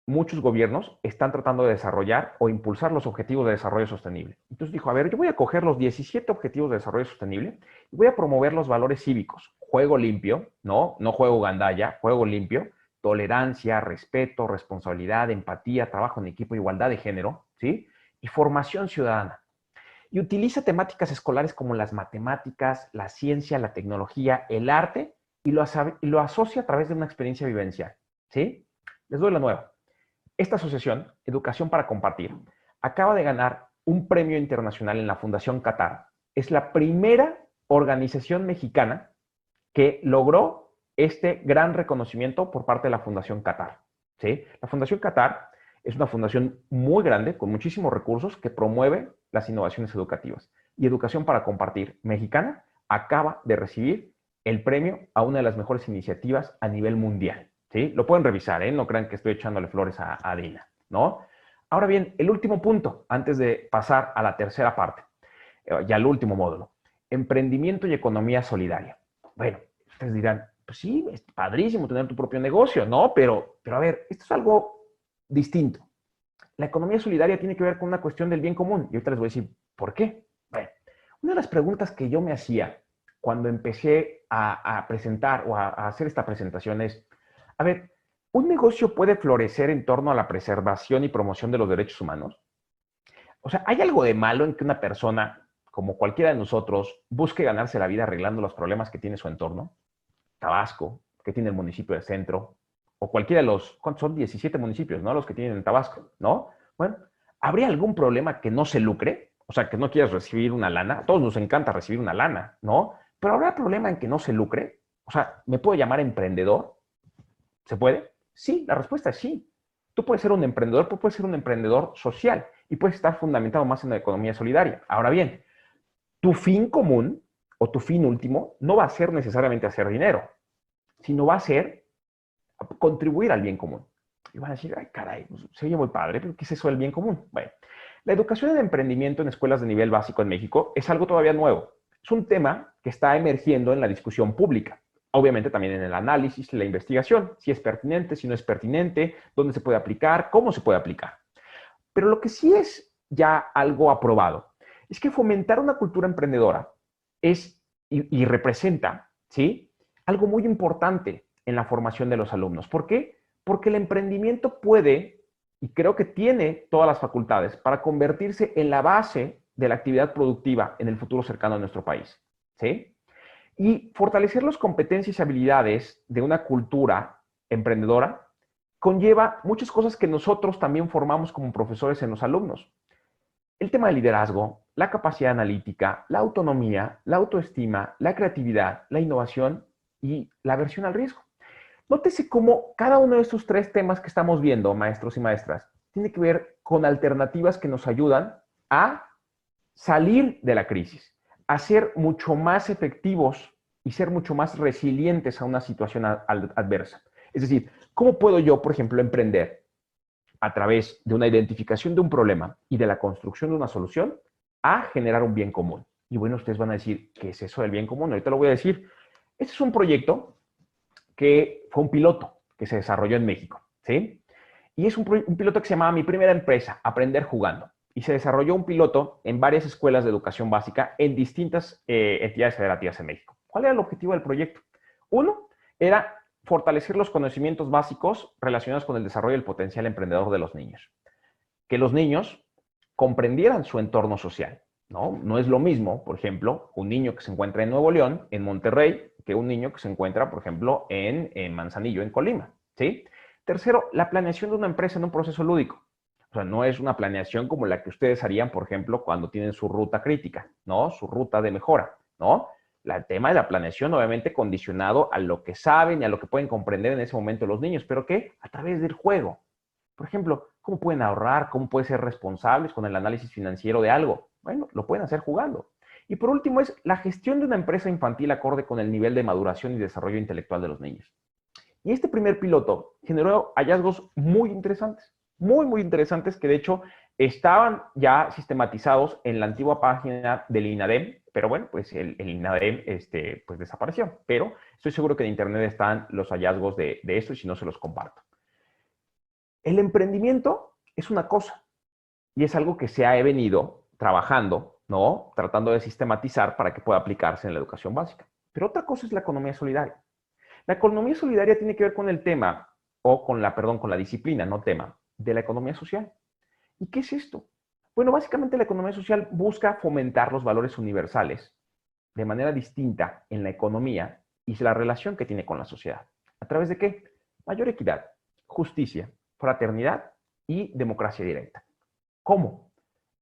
muchos gobiernos están tratando de desarrollar o impulsar los objetivos de desarrollo sostenible. Entonces dijo, a ver, yo voy a coger los 17 objetivos de desarrollo sostenible y voy a promover los valores cívicos. Juego limpio, no juego gandalla, juego limpio, tolerancia, respeto, responsabilidad, empatía, trabajo en equipo, igualdad de género, ¿sí? Y formación ciudadana. Y utiliza temáticas escolares como las matemáticas, la ciencia, la tecnología, el arte, y lo asocia a través de una experiencia vivencial, ¿sí? Les doy la nueva. Esta asociación, Educación para Compartir, acaba de ganar un premio internacional en la Fundación Qatar. Es la primera organización mexicana que logró este gran reconocimiento por parte de la Fundación Qatar, ¿sí? La Fundación Qatar es una fundación muy grande, con muchísimos recursos, que promueve las innovaciones educativas. Y Educación para Compartir mexicana acaba de recibir el premio a una de las mejores iniciativas a nivel mundial, ¿sí? Lo pueden revisar, ¿eh? No crean que estoy echándole flores a Dina, ¿no? Ahora bien, el último punto, antes de pasar a la tercera parte, ya al último módulo, emprendimiento y economía solidaria. Bueno, ustedes dirán, pues sí, es padrísimo tener tu propio negocio, ¿no? Pero a ver, esto es algo distinto. La economía solidaria tiene que ver con una cuestión del bien común. Y ahorita les voy a decir, ¿por qué? Bueno, una de las preguntas que yo me hacía cuando empecé a presentar o a hacer esta presentación es, a ver, ¿un negocio puede florecer en torno a la preservación y promoción de los derechos humanos? O sea, ¿hay algo de malo en que una persona, como cualquiera de nosotros, busque ganarse la vida arreglando los problemas que tiene su entorno? Tabasco, que tiene el municipio del centro, o cualquiera de los, ¿cuántos son? 17 municipios, ¿no? Los que tienen en Tabasco, ¿no? Bueno, ¿habría algún problema que no se lucre? O sea, que no quieras recibir una lana. A todos nos encanta recibir una lana, ¿no? Pero ¿habrá problema en que no se lucre? O sea, ¿me puedo llamar emprendedor? ¿Se puede? Sí, la respuesta es sí. Tú puedes ser un emprendedor, pero puedes ser un emprendedor social y puedes estar fundamentado más en la economía solidaria. Ahora bien, tu fin común o tu fin último no va a ser necesariamente hacer dinero, sino va a ser contribuir al bien común. Y van a decir, ay, caray, pues, se oye muy padre, pero ¿qué es eso del bien común? Bueno, La educación en emprendimiento en escuelas de nivel básico en México es algo todavía nuevo. Es un tema que está emergiendo en la discusión pública. Obviamente también en el análisis, la investigación, si es pertinente, si no es pertinente, dónde se puede aplicar, cómo se puede aplicar. Pero lo que sí es ya algo aprobado es que fomentar una cultura emprendedora es y representa, ¿sí?, algo muy importante en la formación de los alumnos. ¿Por qué? Porque el emprendimiento puede, y creo que tiene todas las facultades, para convertirse en la base de la actividad productiva en el futuro cercano de nuestro país, ¿sí? Y fortalecer las competencias y habilidades de una cultura emprendedora conlleva muchas cosas que nosotros también formamos como profesores en los alumnos. El tema del liderazgo, la capacidad analítica, la autonomía, la autoestima, la creatividad, la innovación y la aversión al riesgo. Nótese cómo cada uno de estos tres temas que estamos viendo, maestros y maestras, tiene que ver con alternativas que nos ayudan a salir de la crisis, a ser mucho más efectivos y ser mucho más resilientes a una situación adversa. Es decir, ¿cómo puedo yo, por ejemplo, emprender a través de una identificación de un problema y de la construcción de una solución a generar un bien común? Y bueno, ustedes van a decir, ¿qué es eso del bien común? Ahorita lo voy a decir. Este es un proyecto que fue un piloto que se desarrolló en México, ¿sí? Y es un piloto que se llamaba Mi Primera Empresa, Aprender Jugando. Y se desarrolló un piloto en varias escuelas de educación básica en distintas entidades federativas en México. ¿Cuál era el objetivo del proyecto? Uno, era fortalecer los conocimientos básicos relacionados con el desarrollo del potencial emprendedor de los niños. Que los niños comprendieran su entorno social, ¿no? No es lo mismo, por ejemplo, un niño que se encuentra en Nuevo León, en Monterrey, que un niño que se encuentra, por ejemplo, en Manzanillo, en Colima, ¿sí? Tercero, la planeación de una empresa en un proceso lúdico. O sea, no es una planeación como la que ustedes harían, por ejemplo, cuando tienen su ruta crítica, ¿no? Su ruta de mejora, ¿no? El tema de la planeación, obviamente, condicionado a lo que saben y a lo que pueden comprender en ese momento los niños, pero ¿qué? A través del juego. Por ejemplo, ¿cómo pueden ahorrar? ¿Cómo pueden ser responsables con el análisis financiero de algo? Bueno, lo pueden hacer jugando. Y por último es la gestión de una empresa infantil acorde con el nivel de maduración y desarrollo intelectual de los niños. Y este primer piloto generó hallazgos muy interesantes, muy interesantes, que de hecho estaban ya sistematizados en la antigua página del INADEM, pero bueno, pues el INADEM pues desapareció. Pero estoy seguro que en internet están los hallazgos de esto y si no se los comparto. El emprendimiento es una cosa y es algo que se ha venido trabajando, ¿no? Tratando de sistematizar para que pueda aplicarse en la educación básica. Pero otra cosa es la economía solidaria. La economía solidaria tiene que ver con el tema, o con la disciplina, no tema, de la economía social. ¿Y qué es esto? Bueno, básicamente la economía social busca fomentar los valores universales de manera distinta en la economía y la relación que tiene con la sociedad. ¿A través de qué? Mayor equidad, justicia, fraternidad y democracia directa. ¿Cómo?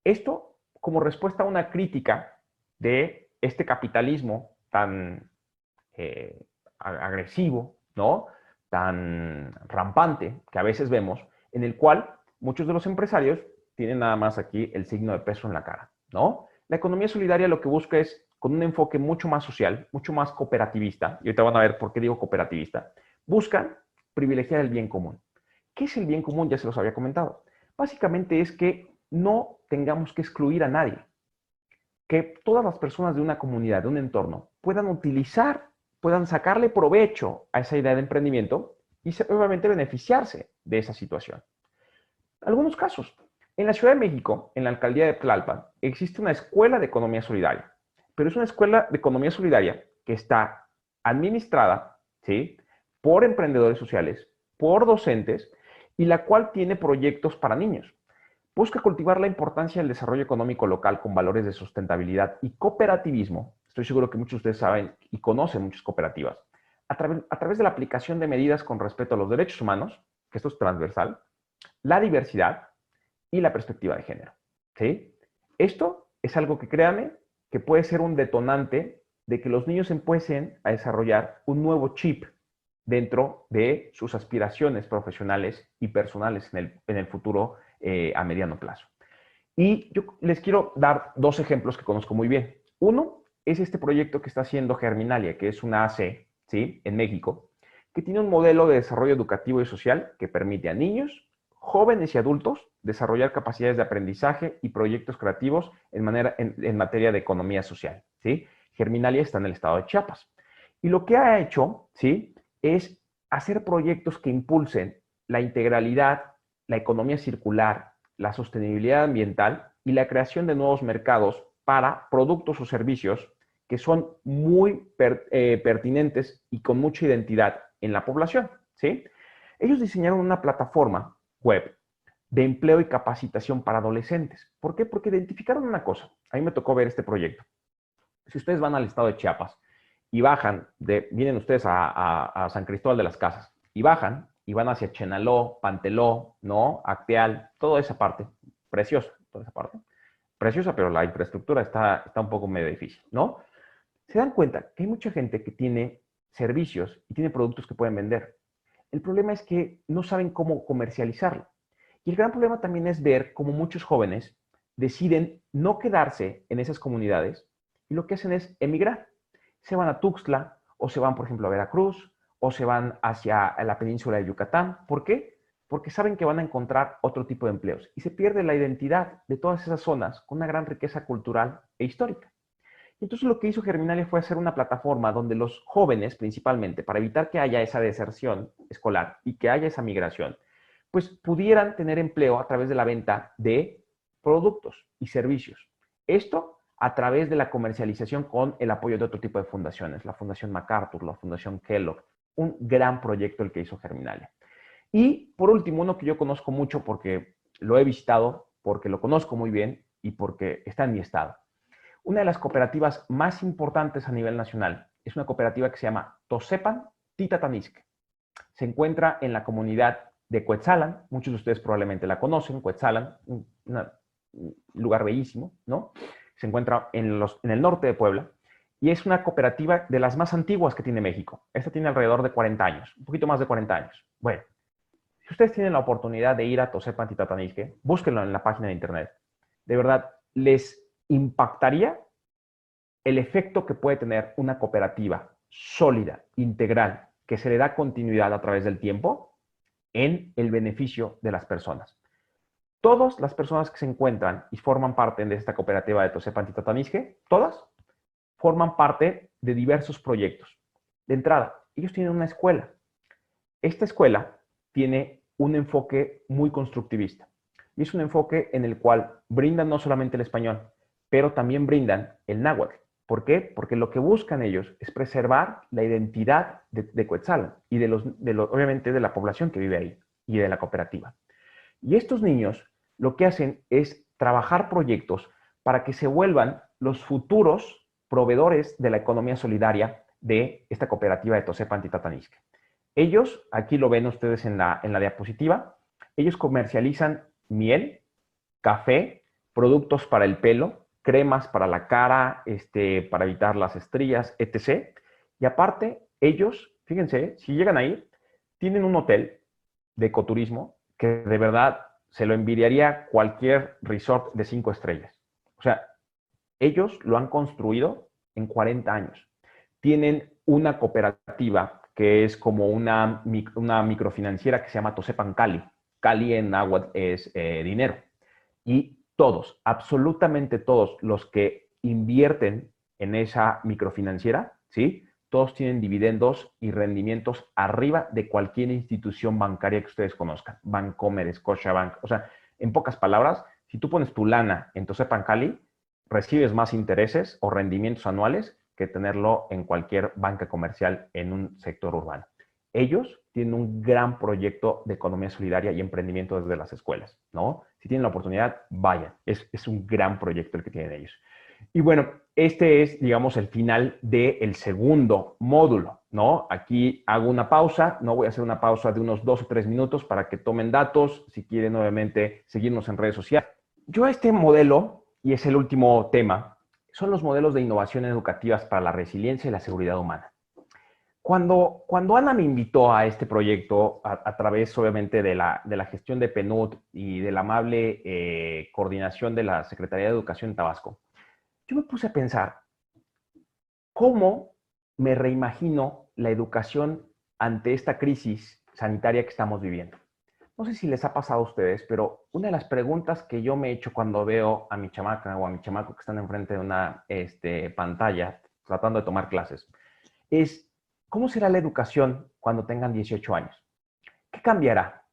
Esto como respuesta a una crítica de este capitalismo tan agresivo, ¿no? Tan rampante que a veces vemos, en el cual muchos de los empresarios tienen nada más aquí el signo de peso en la cara, ¿no? La economía solidaria lo que busca es, con un enfoque mucho más social, mucho más cooperativista, y ahorita van a ver por qué digo cooperativista, buscan privilegiar el bien común. ¿Qué es el bien común? Ya se los había comentado. Básicamente es que no tengamos que excluir a nadie, que todas las personas de una comunidad, de un entorno, puedan sacarle provecho a esa idea de emprendimiento y obviamente beneficiarse de esa situación. Algunos casos. En la Ciudad de México, en la alcaldía de Tlalpan, existe una escuela de economía solidaria, pero es una escuela de economía solidaria que está administrada, ¿sí?, por emprendedores sociales, por docentes, y la cual tiene proyectos para niños. Busca cultivar la importancia del desarrollo económico local con valores de sustentabilidad y cooperativismo. Estoy seguro que muchos de ustedes saben y conocen muchas cooperativas. A través de la aplicación de medidas con respecto a los derechos humanos, que esto es transversal, la diversidad y la perspectiva de género, ¿sí? Esto es algo que, créanme, que puede ser un detonante de que los niños empiecen a desarrollar un nuevo chip dentro de sus aspiraciones profesionales y personales en el futuro a mediano plazo. Y yo les quiero dar dos ejemplos que conozco muy bien. Uno es este proyecto que está haciendo Germinalia, que es una AC, ¿sí?, en México, que tiene un modelo de desarrollo educativo y social que permite a niños, jóvenes y adultos desarrollar capacidades de aprendizaje y proyectos creativos en materia de economía social, ¿sí? Germinalia está en el estado de Chiapas. Y lo que ha hecho, ¿sí?, es hacer proyectos que impulsen la integralidad, la economía circular, la sostenibilidad ambiental y la creación de nuevos mercados para productos o servicios que son muy pertinentes y con mucha identidad en la población, ¿sí? Ellos diseñaron una plataforma web de empleo y capacitación para adolescentes. ¿Por qué? Porque identificaron una cosa. A mí me tocó ver este proyecto. Si ustedes van al estado de Chiapas y vienen ustedes a San Cristóbal de las Casas y bajan y van hacia Chenaló, Panteló, ¿no? Acteal, toda esa parte, preciosa, toda esa parte. Preciosa, pero la infraestructura está un poco medio difícil, ¿no? Se dan cuenta que hay mucha gente que tiene servicios y tiene productos que pueden vender. El problema es que no saben cómo comercializarlo. Y el gran problema también es ver cómo muchos jóvenes deciden no quedarse en esas comunidades y lo que hacen es emigrar. Se van a Tuxtla o se van, por ejemplo, a Veracruz o se van hacia la península de Yucatán. ¿Por qué? Porque saben que van a encontrar otro tipo de empleos y se pierde la identidad de todas esas zonas con una gran riqueza cultural e histórica. Entonces lo que hizo Germinalia fue hacer una plataforma donde los jóvenes, principalmente, para evitar que haya esa deserción escolar y que haya esa migración, pues pudieran tener empleo a través de la venta de productos y servicios. Esto a través de la comercialización con el apoyo de otro tipo de fundaciones, la Fundación MacArthur, la Fundación Kellogg, un gran proyecto el que hizo Germinalia. Y por último, uno que yo conozco mucho porque lo he visitado, porque lo conozco muy bien y porque está en mi estado. Una de las cooperativas más importantes a nivel nacional es una cooperativa que se llama Tosepan Titatanisque. Se encuentra en la comunidad de Cuetzalan, muchos de ustedes probablemente la conocen, Cuetzalan, un lugar bellísimo, ¿no? Se encuentra en el norte de Puebla y es una cooperativa de las más antiguas que tiene México. Esta tiene alrededor de 40 años, un poquito más de 40 años. Bueno, si ustedes tienen la oportunidad de ir a Tosepan Titatanisque, búsquenlo en la página de internet. De verdad, les impactaría el efecto que puede tener una cooperativa sólida, integral, que se le da continuidad a través del tiempo en el beneficio de las personas. Todas las personas que se encuentran y forman parte de esta cooperativa de Tosepan Titatanisque, todas forman parte de diversos proyectos. De entrada, ellos tienen una escuela. Esta escuela tiene un enfoque muy constructivista y es un enfoque en el cual brindan no solamente el español, pero también brindan el náhuatl. ¿Por qué? Porque lo que buscan ellos es preservar la identidad de Cuetzalan y obviamente de la población que vive ahí y de la cooperativa. Y estos niños lo que hacen es trabajar proyectos para que se vuelvan los futuros proveedores de la economía solidaria de esta cooperativa de Tosepan Titatanisque. Ellos, aquí lo ven ustedes en la diapositiva, ellos comercializan miel, café, productos para el pelo, cremas para la cara, para evitar las estrías, etc. Y aparte, ellos, fíjense, si llegan ahí, tienen un hotel de ecoturismo que de verdad se lo envidiaría cualquier resort de 5 estrellas. O sea, ellos lo han construido en 40 años. Tienen una cooperativa que es como una microfinanciera que se llama Tosepan Cali. Cali en náhuatl es dinero. Y todos, absolutamente todos los que invierten en esa microfinanciera, ¿sí?, todos tienen dividendos y rendimientos arriba de cualquier institución bancaria que ustedes conozcan. Bancomer, Scotiabank. O sea, en pocas palabras, si tú pones tu lana en Tosepan Cali, recibes más intereses o rendimientos anuales que tenerlo en cualquier banca comercial en un sector urbano. Ellos tienen un gran proyecto de economía solidaria y emprendimiento desde las escuelas, ¿no? Si tienen la oportunidad, vayan. Es un gran proyecto el que tienen ellos. Y bueno, este es, digamos, el final del segundo módulo, ¿no? Aquí hago una pausa, no voy a hacer una pausa de unos 2 o 3 minutos para que tomen datos, si quieren, obviamente, seguirnos en redes sociales. Yo este modelo, y es el último tema, son los modelos de innovación educativas para la resiliencia y la seguridad humana. Cuando Ana me invitó a este proyecto, a través obviamente de la gestión de PNUD y de la amable coordinación de la Secretaría de Educación en Tabasco, yo me puse a pensar, ¿cómo me reimagino la educación ante esta crisis sanitaria que estamos viviendo? No sé si les ha pasado a ustedes, pero una de las preguntas que yo me he hecho cuando veo a mi chamaca o a mi chamaco que están enfrente de una pantalla tratando de tomar clases es, ¿cómo será la educación cuando tengan 18 años? ¿Qué cambiará?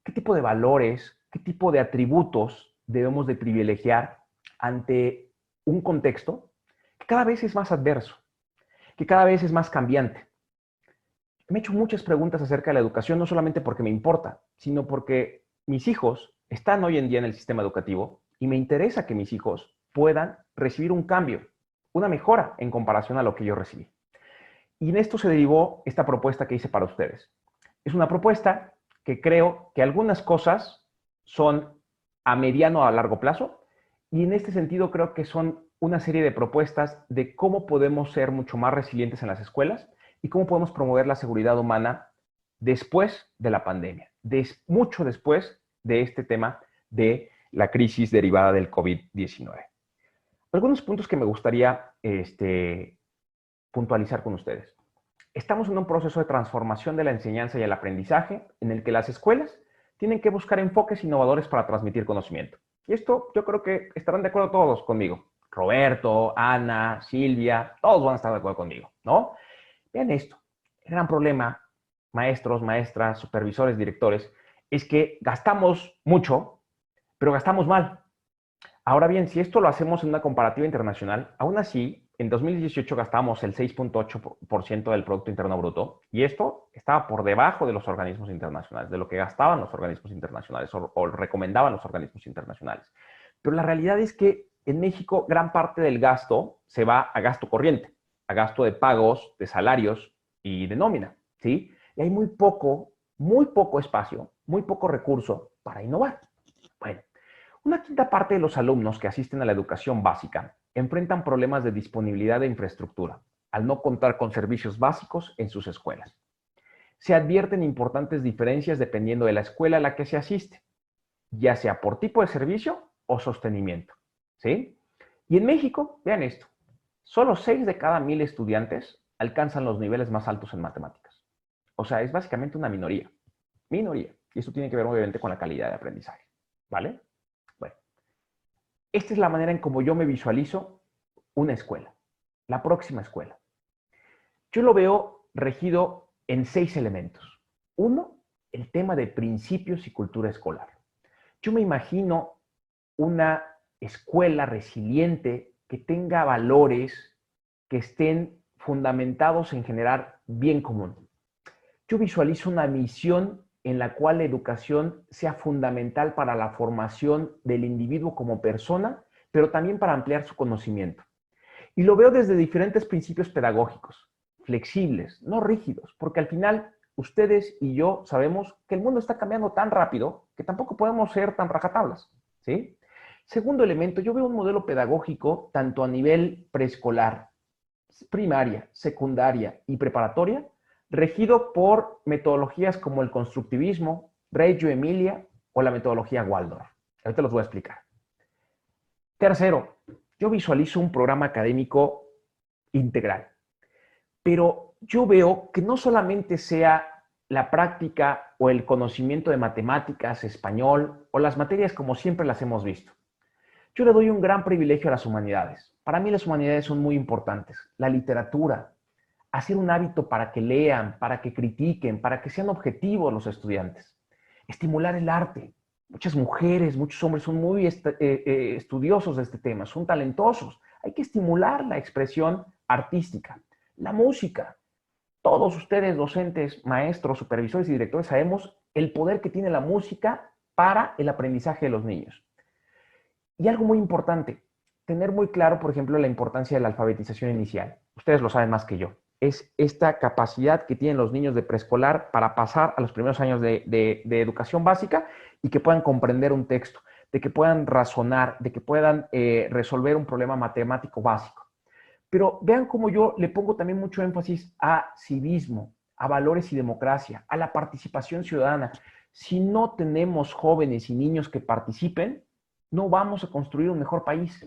¿Qué tipo de valores, qué tipo de atributos debemos de privilegiar ante un contexto que cada vez es más adverso, que cada vez es más cambiante? Me he hecho muchas preguntas acerca de la educación, no solamente porque me importa, sino porque mis hijos están hoy en día en el sistema educativo y me interesa que mis hijos puedan recibir un cambio, una mejora en comparación a lo que yo recibí. Y en esto se derivó esta propuesta que hice para ustedes. Es una propuesta que creo que algunas cosas son a mediano o a largo plazo y en este sentido creo que son una serie de propuestas de cómo podemos ser mucho más resilientes en las escuelas y cómo podemos promover la seguridad humana después de la pandemia, mucho después de este tema de la crisis derivada del COVID-19. Algunos puntos que me gustaría puntualizar con ustedes. Estamos en un proceso de transformación de la enseñanza y el aprendizaje en el que las escuelas tienen que buscar enfoques innovadores para transmitir conocimiento. Y esto yo creo que estarán de acuerdo todos conmigo. Roberto, Ana, Silvia, todos van a estar de acuerdo conmigo, ¿no? Vean esto. El gran problema, maestros, maestras, supervisores, directores, es que gastamos mucho, pero gastamos mal. Ahora bien, si esto lo hacemos en una comparativa internacional, aún así, en 2018 gastamos el 6.8% del Producto Interno Bruto y esto estaba por debajo de los organismos internacionales, de lo que gastaban los organismos internacionales o recomendaban los organismos internacionales. Pero la realidad es que en México gran parte del gasto se va a gasto corriente, a gasto de pagos, de salarios y de nómina, ¿sí? Y hay muy poco espacio, muy poco recurso para innovar. Bueno, una quinta parte de los alumnos que asisten a la educación básica enfrentan problemas de disponibilidad de infraestructura al no contar con servicios básicos en sus escuelas. Se advierten importantes diferencias dependiendo de la escuela a la que se asiste, ya sea por tipo de servicio o sostenimiento, ¿sí? Y en México, vean esto, solo 6 de cada 1000 estudiantes alcanzan los niveles más altos en matemáticas. O sea, es básicamente una minoría. Minoría. Y esto tiene que ver obviamente con la calidad de aprendizaje, ¿vale? Bueno, esta es la manera en cómo yo me visualizo una escuela, la próxima escuela. Yo lo veo regido en 6 elementos. Uno, el tema de principios y cultura escolar. Yo me imagino una escuela resiliente que tenga valores que estén fundamentados en generar bien común. Yo visualizo una misión en la cual la educación sea fundamental para la formación del individuo como persona, pero también para ampliar su conocimiento. Y lo veo desde diferentes principios pedagógicos, flexibles, no rígidos, porque al final ustedes y yo sabemos que el mundo está cambiando tan rápido que tampoco podemos ser tan rajatablas, ¿sí? Segundo elemento, yo veo un modelo pedagógico tanto a nivel preescolar, primaria, secundaria y preparatoria, regido por metodologías como el constructivismo, Reggio Emilia o la metodología Waldorf. Ahorita los voy a explicar. Tercero, yo visualizo un programa académico integral, pero yo veo que no solamente sea la práctica o el conocimiento de matemáticas, español o las materias como siempre las hemos visto. Yo le doy un gran privilegio a las humanidades. Para mí las humanidades son muy importantes. La literatura, hacer un hábito para que lean, para que critiquen, para que sean objetivos los estudiantes. Estimular el arte. Muchas mujeres, muchos hombres son muy estudiosos de este tema, son talentosos. Hay que estimular la expresión artística. La música. Todos ustedes, docentes, maestros, supervisores y directores, sabemos el poder que tiene la música para el aprendizaje de los niños. Y algo muy importante, tener muy claro, por ejemplo, la importancia de la alfabetización inicial. Ustedes lo saben más que yo. Es esta capacidad que tienen los niños de preescolar para pasar a los primeros años de educación básica y que puedan comprender un texto, de que puedan razonar, de que puedan resolver un problema matemático básico. Pero vean cómo yo le pongo también mucho énfasis a civismo, a valores y democracia, a la participación ciudadana. Si no tenemos jóvenes y niños que participen, no vamos a construir un mejor país.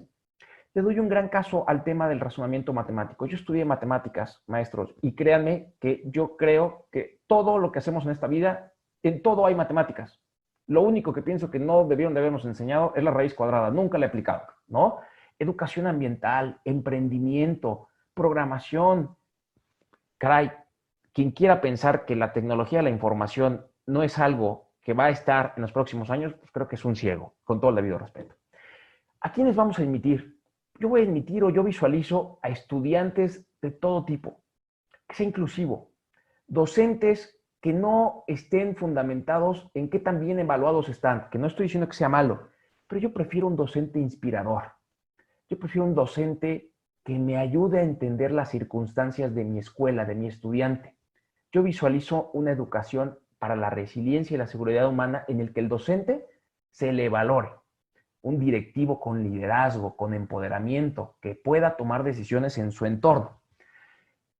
Le doy un gran caso al tema del razonamiento matemático. Yo estudié matemáticas, maestros, y créanme que yo creo que todo lo que hacemos en esta vida, en todo hay matemáticas. Lo único que pienso que no debieron de habernos enseñado es la raíz cuadrada. Nunca la he aplicado, ¿no? Educación ambiental, emprendimiento, programación. Caray, quien quiera pensar que la tecnología de la información no es algo que va a estar en los próximos años, pues creo que es un ciego, con todo el debido respeto. ¿A quiénes vamos a admitir? Yo voy a admitir o yo visualizo a estudiantes de todo tipo, que sea inclusivo, docentes que no estén fundamentados en qué tan bien evaluados están, que no estoy diciendo que sea malo, pero yo prefiero un docente inspirador. Yo prefiero un docente que me ayude a entender las circunstancias de mi escuela, de mi estudiante. Yo visualizo una educación para la resiliencia y la seguridad humana en el que el docente se le valore. Un directivo con liderazgo, con empoderamiento, que pueda tomar decisiones en su entorno.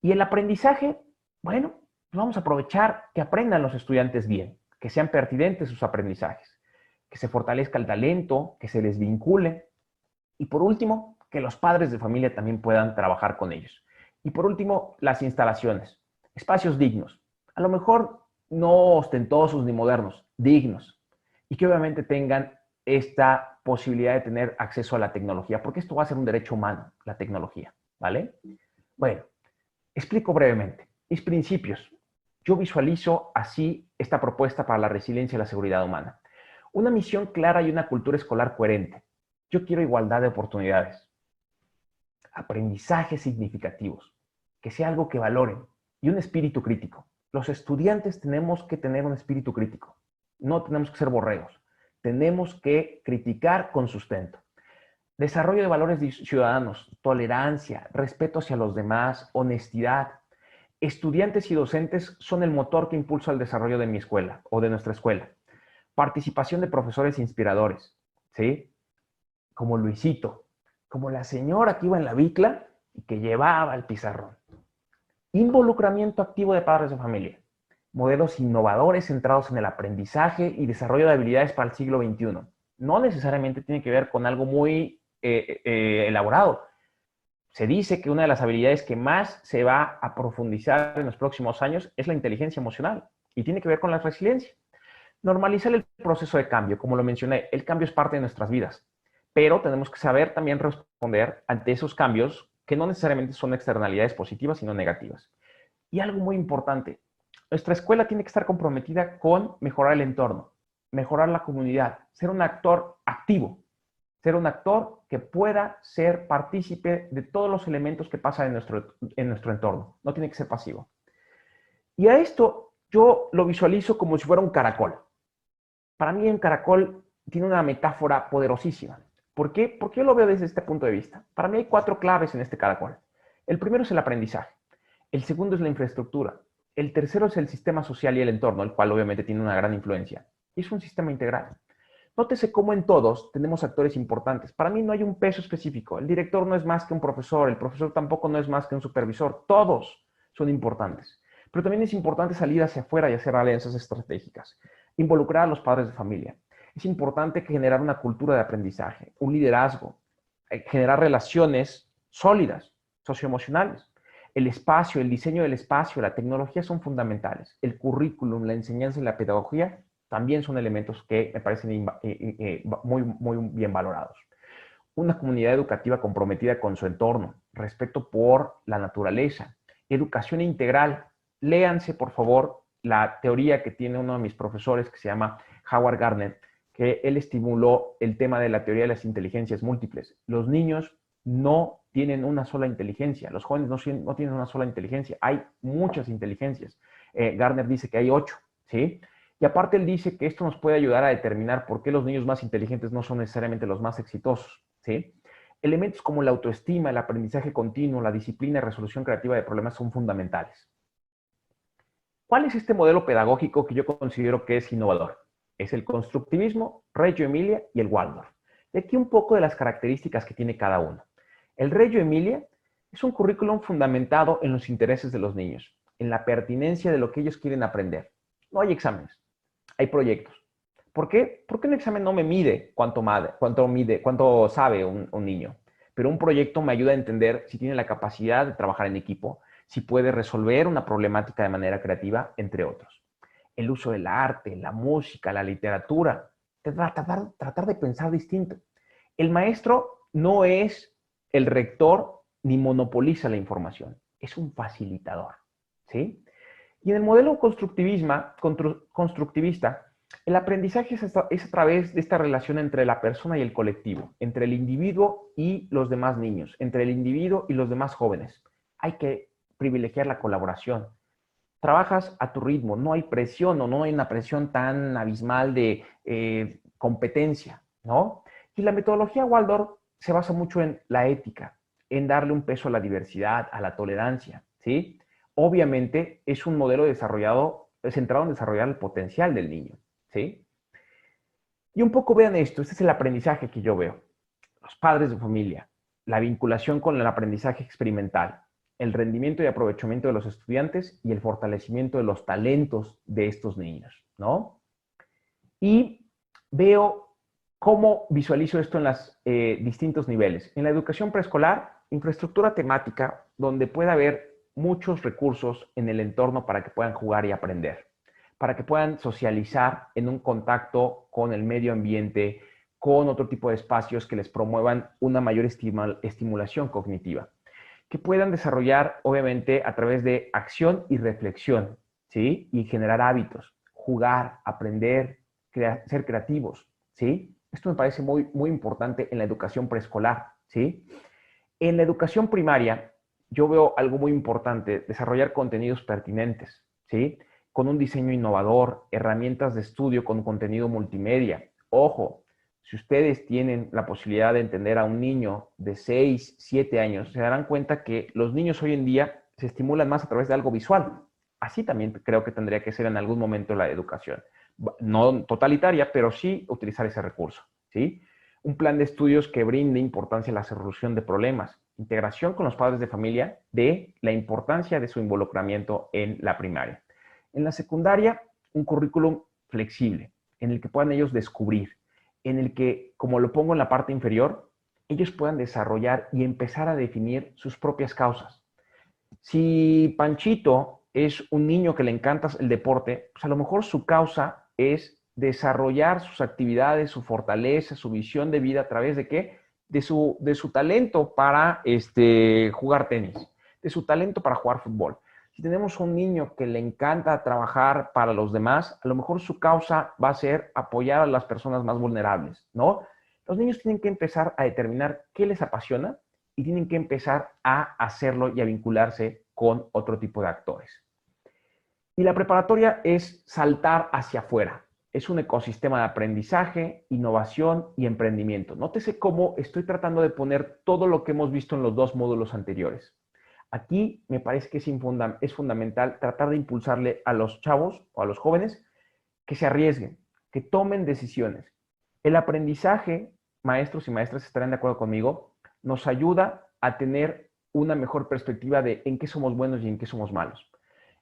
Y el aprendizaje, bueno, vamos a aprovechar que aprendan los estudiantes bien, que sean pertinentes sus aprendizajes, que se fortalezca el talento, que se les vincule. Y por último, que los padres de familia también puedan trabajar con ellos. Y por último, las instalaciones, espacios dignos. A lo mejor no ostentosos ni modernos, dignos. Y que obviamente tengan esta posibilidad de tener acceso a la tecnología, porque esto va a ser un derecho humano, la tecnología, ¿vale? Bueno, explico brevemente. Mis principios. Yo visualizo así esta propuesta para la resiliencia y la seguridad humana. Una misión clara y una cultura escolar coherente. Yo quiero igualdad de oportunidades, aprendizajes significativos, que sea algo que valoren y un espíritu crítico. Los estudiantes tenemos que tener un espíritu crítico. No tenemos que ser borregos. Tenemos que criticar con sustento. Desarrollo de valores ciudadanos, tolerancia, respeto hacia los demás, honestidad. Estudiantes y docentes son el motor que impulsa el desarrollo de mi escuela o de nuestra escuela. Participación de profesores inspiradores, ¿sí? Como Luisito, como la señora que iba en la bicla y que llevaba el pizarrón. Involucramiento activo de padres de familia. Modelos innovadores centrados en el aprendizaje y desarrollo de habilidades para el siglo XXI. No necesariamente tiene que ver con algo muy elaborado. Se dice que una de las habilidades que más se va a profundizar en los próximos años es la inteligencia emocional y tiene que ver con la resiliencia. Normalizar el proceso de cambio, como lo mencioné, el cambio es parte de nuestras vidas, pero tenemos que saber también responder ante esos cambios que no necesariamente son externalidades positivas, sino negativas. Y algo muy importante, nuestra escuela tiene que estar comprometida con mejorar el entorno, mejorar la comunidad, ser un actor activo, ser un actor que pueda ser partícipe de todos los elementos que pasan en nuestro entorno. No tiene que ser pasivo. Y a esto yo lo visualizo como si fuera un caracol. Para mí un caracol tiene una metáfora poderosísima. ¿Por qué? Porque yo lo veo desde este punto de vista. Para mí hay 4 claves en este caracol. El primero es el aprendizaje. El segundo es la infraestructura. El tercero es el sistema social y el entorno, el cual obviamente tiene una gran influencia. Y es un sistema integral. Nótese cómo en todos tenemos actores importantes. Para mí no hay un peso específico. El director no es más que un profesor, el profesor tampoco no es más que un supervisor. Todos son importantes. Pero también es importante salir hacia afuera y hacer alianzas estratégicas. Involucrar a los padres de familia. Es importante generar una cultura de aprendizaje, un liderazgo, generar relaciones sólidas, socioemocionales. El espacio, el diseño del espacio, la tecnología son fundamentales. El currículum, la enseñanza y la pedagogía también son elementos que me parecen muy bien valorados. Una comunidad educativa comprometida con su entorno, respeto por la naturaleza, educación integral. Léanse, por favor, la teoría que tiene uno de mis profesores que se llama Howard Gardner, que él estimuló el tema de la teoría de las inteligencias múltiples. Los niños no tienen una sola inteligencia, los jóvenes no tienen una sola inteligencia, hay muchas inteligencias. Gardner dice que hay 8, ¿sí? Y aparte él dice que esto nos puede ayudar a determinar por qué los niños más inteligentes no son necesariamente los más exitosos, ¿sí? Elementos como la autoestima, el aprendizaje continuo, la disciplina y resolución creativa de problemas son fundamentales. ¿Cuál es este modelo pedagógico que yo considero que es innovador? Es el constructivismo, Reggio Emilia y el Waldorf. Y aquí un poco de las características que tiene cada uno. El Reggio Emilia es un currículum fundamentado en los intereses de los niños, en la pertinencia de lo que ellos quieren aprender. No hay exámenes, hay proyectos. ¿Por qué? Porque un examen no me mide cuánto sabe un niño, pero un proyecto me ayuda a entender si tiene la capacidad de trabajar en equipo, si puede resolver una problemática de manera creativa, entre otros. el uso del arte, la música, la literatura, tratar de pensar distinto. El maestro no es el rector ni monopoliza la información, es un facilitador, ¿sí? Y en el modelo constructivista, el aprendizaje es a través de esta relación entre la persona y el colectivo, entre el individuo y los demás niños, entre el individuo y los demás jóvenes. Hay que privilegiar la colaboración. Trabajas a tu ritmo, no hay presión o no hay una presión tan abismal de competencia, ¿no? Y la metodología Waldorf se basa mucho en la ética, en darle un peso a la diversidad, a la tolerancia, ¿sí? Obviamente es un modelo centrado en desarrollar el potencial del niño, ¿sí? Y un poco vean esto, este es el aprendizaje que yo veo. Los padres de familia, la vinculación con el aprendizaje experimental, el rendimiento y aprovechamiento de los estudiantes y el fortalecimiento de los talentos de estos niños, ¿no? Y veo cómo visualizo esto en los distintos niveles. En la educación preescolar, infraestructura temática, donde pueda haber muchos recursos en el entorno para que puedan jugar y aprender, para que puedan socializar en un contacto con el medio ambiente, con otro tipo de espacios que les promuevan una mayor estimulación cognitiva, que puedan desarrollar, obviamente, a través de acción y reflexión, ¿sí? Y generar hábitos, jugar, aprender, ser creativos, ¿sí? Esto me parece muy, muy importante en la educación preescolar, ¿sí? En la educación primaria, yo veo algo muy importante, desarrollar contenidos pertinentes, ¿sí? Con un diseño innovador, herramientas de estudio con contenido multimedia. Ojo, si ustedes tienen la posibilidad de entender a un niño de 6, 7 años, se darán cuenta que los niños hoy en día se estimulan más a través de algo visual. Así también creo que tendría que ser en algún momento la educación. No totalitaria, pero sí utilizar ese recurso, ¿sí? Un plan de estudios que brinde importancia a la resolución de problemas, integración con los padres de familia, de la importancia de su involucramiento en la primaria. En la secundaria, un currículum flexible, en el que puedan ellos descubrir, en el que, como lo pongo en la parte inferior, ellos puedan desarrollar y empezar a definir sus propias causas. Si Panchito es un niño que le encanta el deporte, pues a lo mejor su causa es desarrollar sus actividades, su fortaleza, su visión de vida a través de ¿qué? De su talento para jugar tenis, de su talento para jugar fútbol. Si tenemos un niño que le encanta trabajar para los demás, a lo mejor su causa va a ser apoyar a las personas más vulnerables, ¿no? Los niños tienen que empezar a determinar qué les apasiona y tienen que empezar a hacerlo y a vincularse con otro tipo de actores. Y la preparatoria es saltar hacia afuera. Es un ecosistema de aprendizaje, innovación y emprendimiento. Nótese cómo estoy tratando de poner todo lo que hemos visto en los dos módulos anteriores. Aquí me parece que es fundamental tratar de impulsarle a los chavos o a los jóvenes que se arriesguen, que tomen decisiones. El aprendizaje, maestros y maestras estarán de acuerdo conmigo, nos ayuda a tener una mejor perspectiva de en qué somos buenos y en qué somos malos.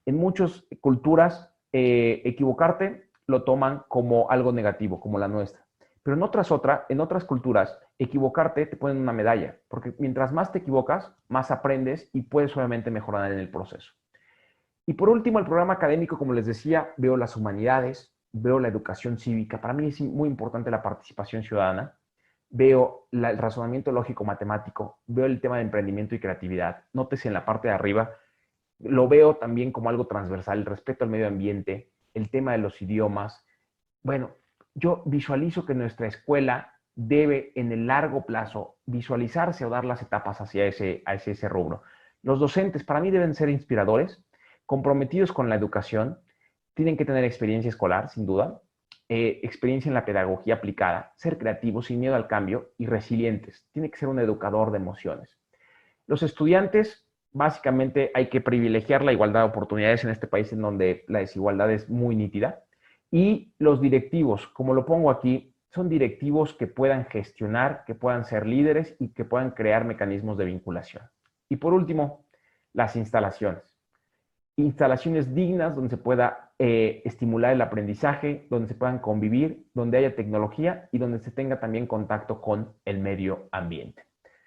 En muchas culturas, equivocarte lo toman como algo negativo, como la nuestra. Pero en otras culturas, equivocarte te ponen una medalla, porque mientras más te equivocas, más aprendes y puedes obviamente mejorar en el proceso. Y por último, el programa académico, como les decía, veo las humanidades, veo la educación cívica. Para mí es muy importante la participación ciudadana. Veo el razonamiento lógico-matemático, veo el tema de emprendimiento y creatividad. Nótese en la parte de arriba, lo veo también como algo transversal, el respeto al medio ambiente, el tema de los idiomas. Bueno, yo visualizo que nuestra escuela debe en el largo plazo visualizarse o dar las etapas hacia ese rubro. Los docentes para mí deben ser inspiradores, comprometidos con la educación, tienen que tener experiencia escolar, sin duda, experiencia en la pedagogía aplicada, ser creativos, sin miedo al cambio y resilientes. Tiene que ser un educador de emociones. Los estudiantes, básicamente hay que privilegiar la igualdad de oportunidades en este país en donde la desigualdad es muy nítida. Y los directivos, como lo pongo aquí, son directivos que puedan gestionar, que puedan ser líderes y que puedan crear mecanismos de vinculación. Y por último, las instalaciones. Instalaciones dignas donde se pueda estimular el aprendizaje, donde se puedan convivir, donde haya tecnología y donde se tenga también contacto con el medio ambiente.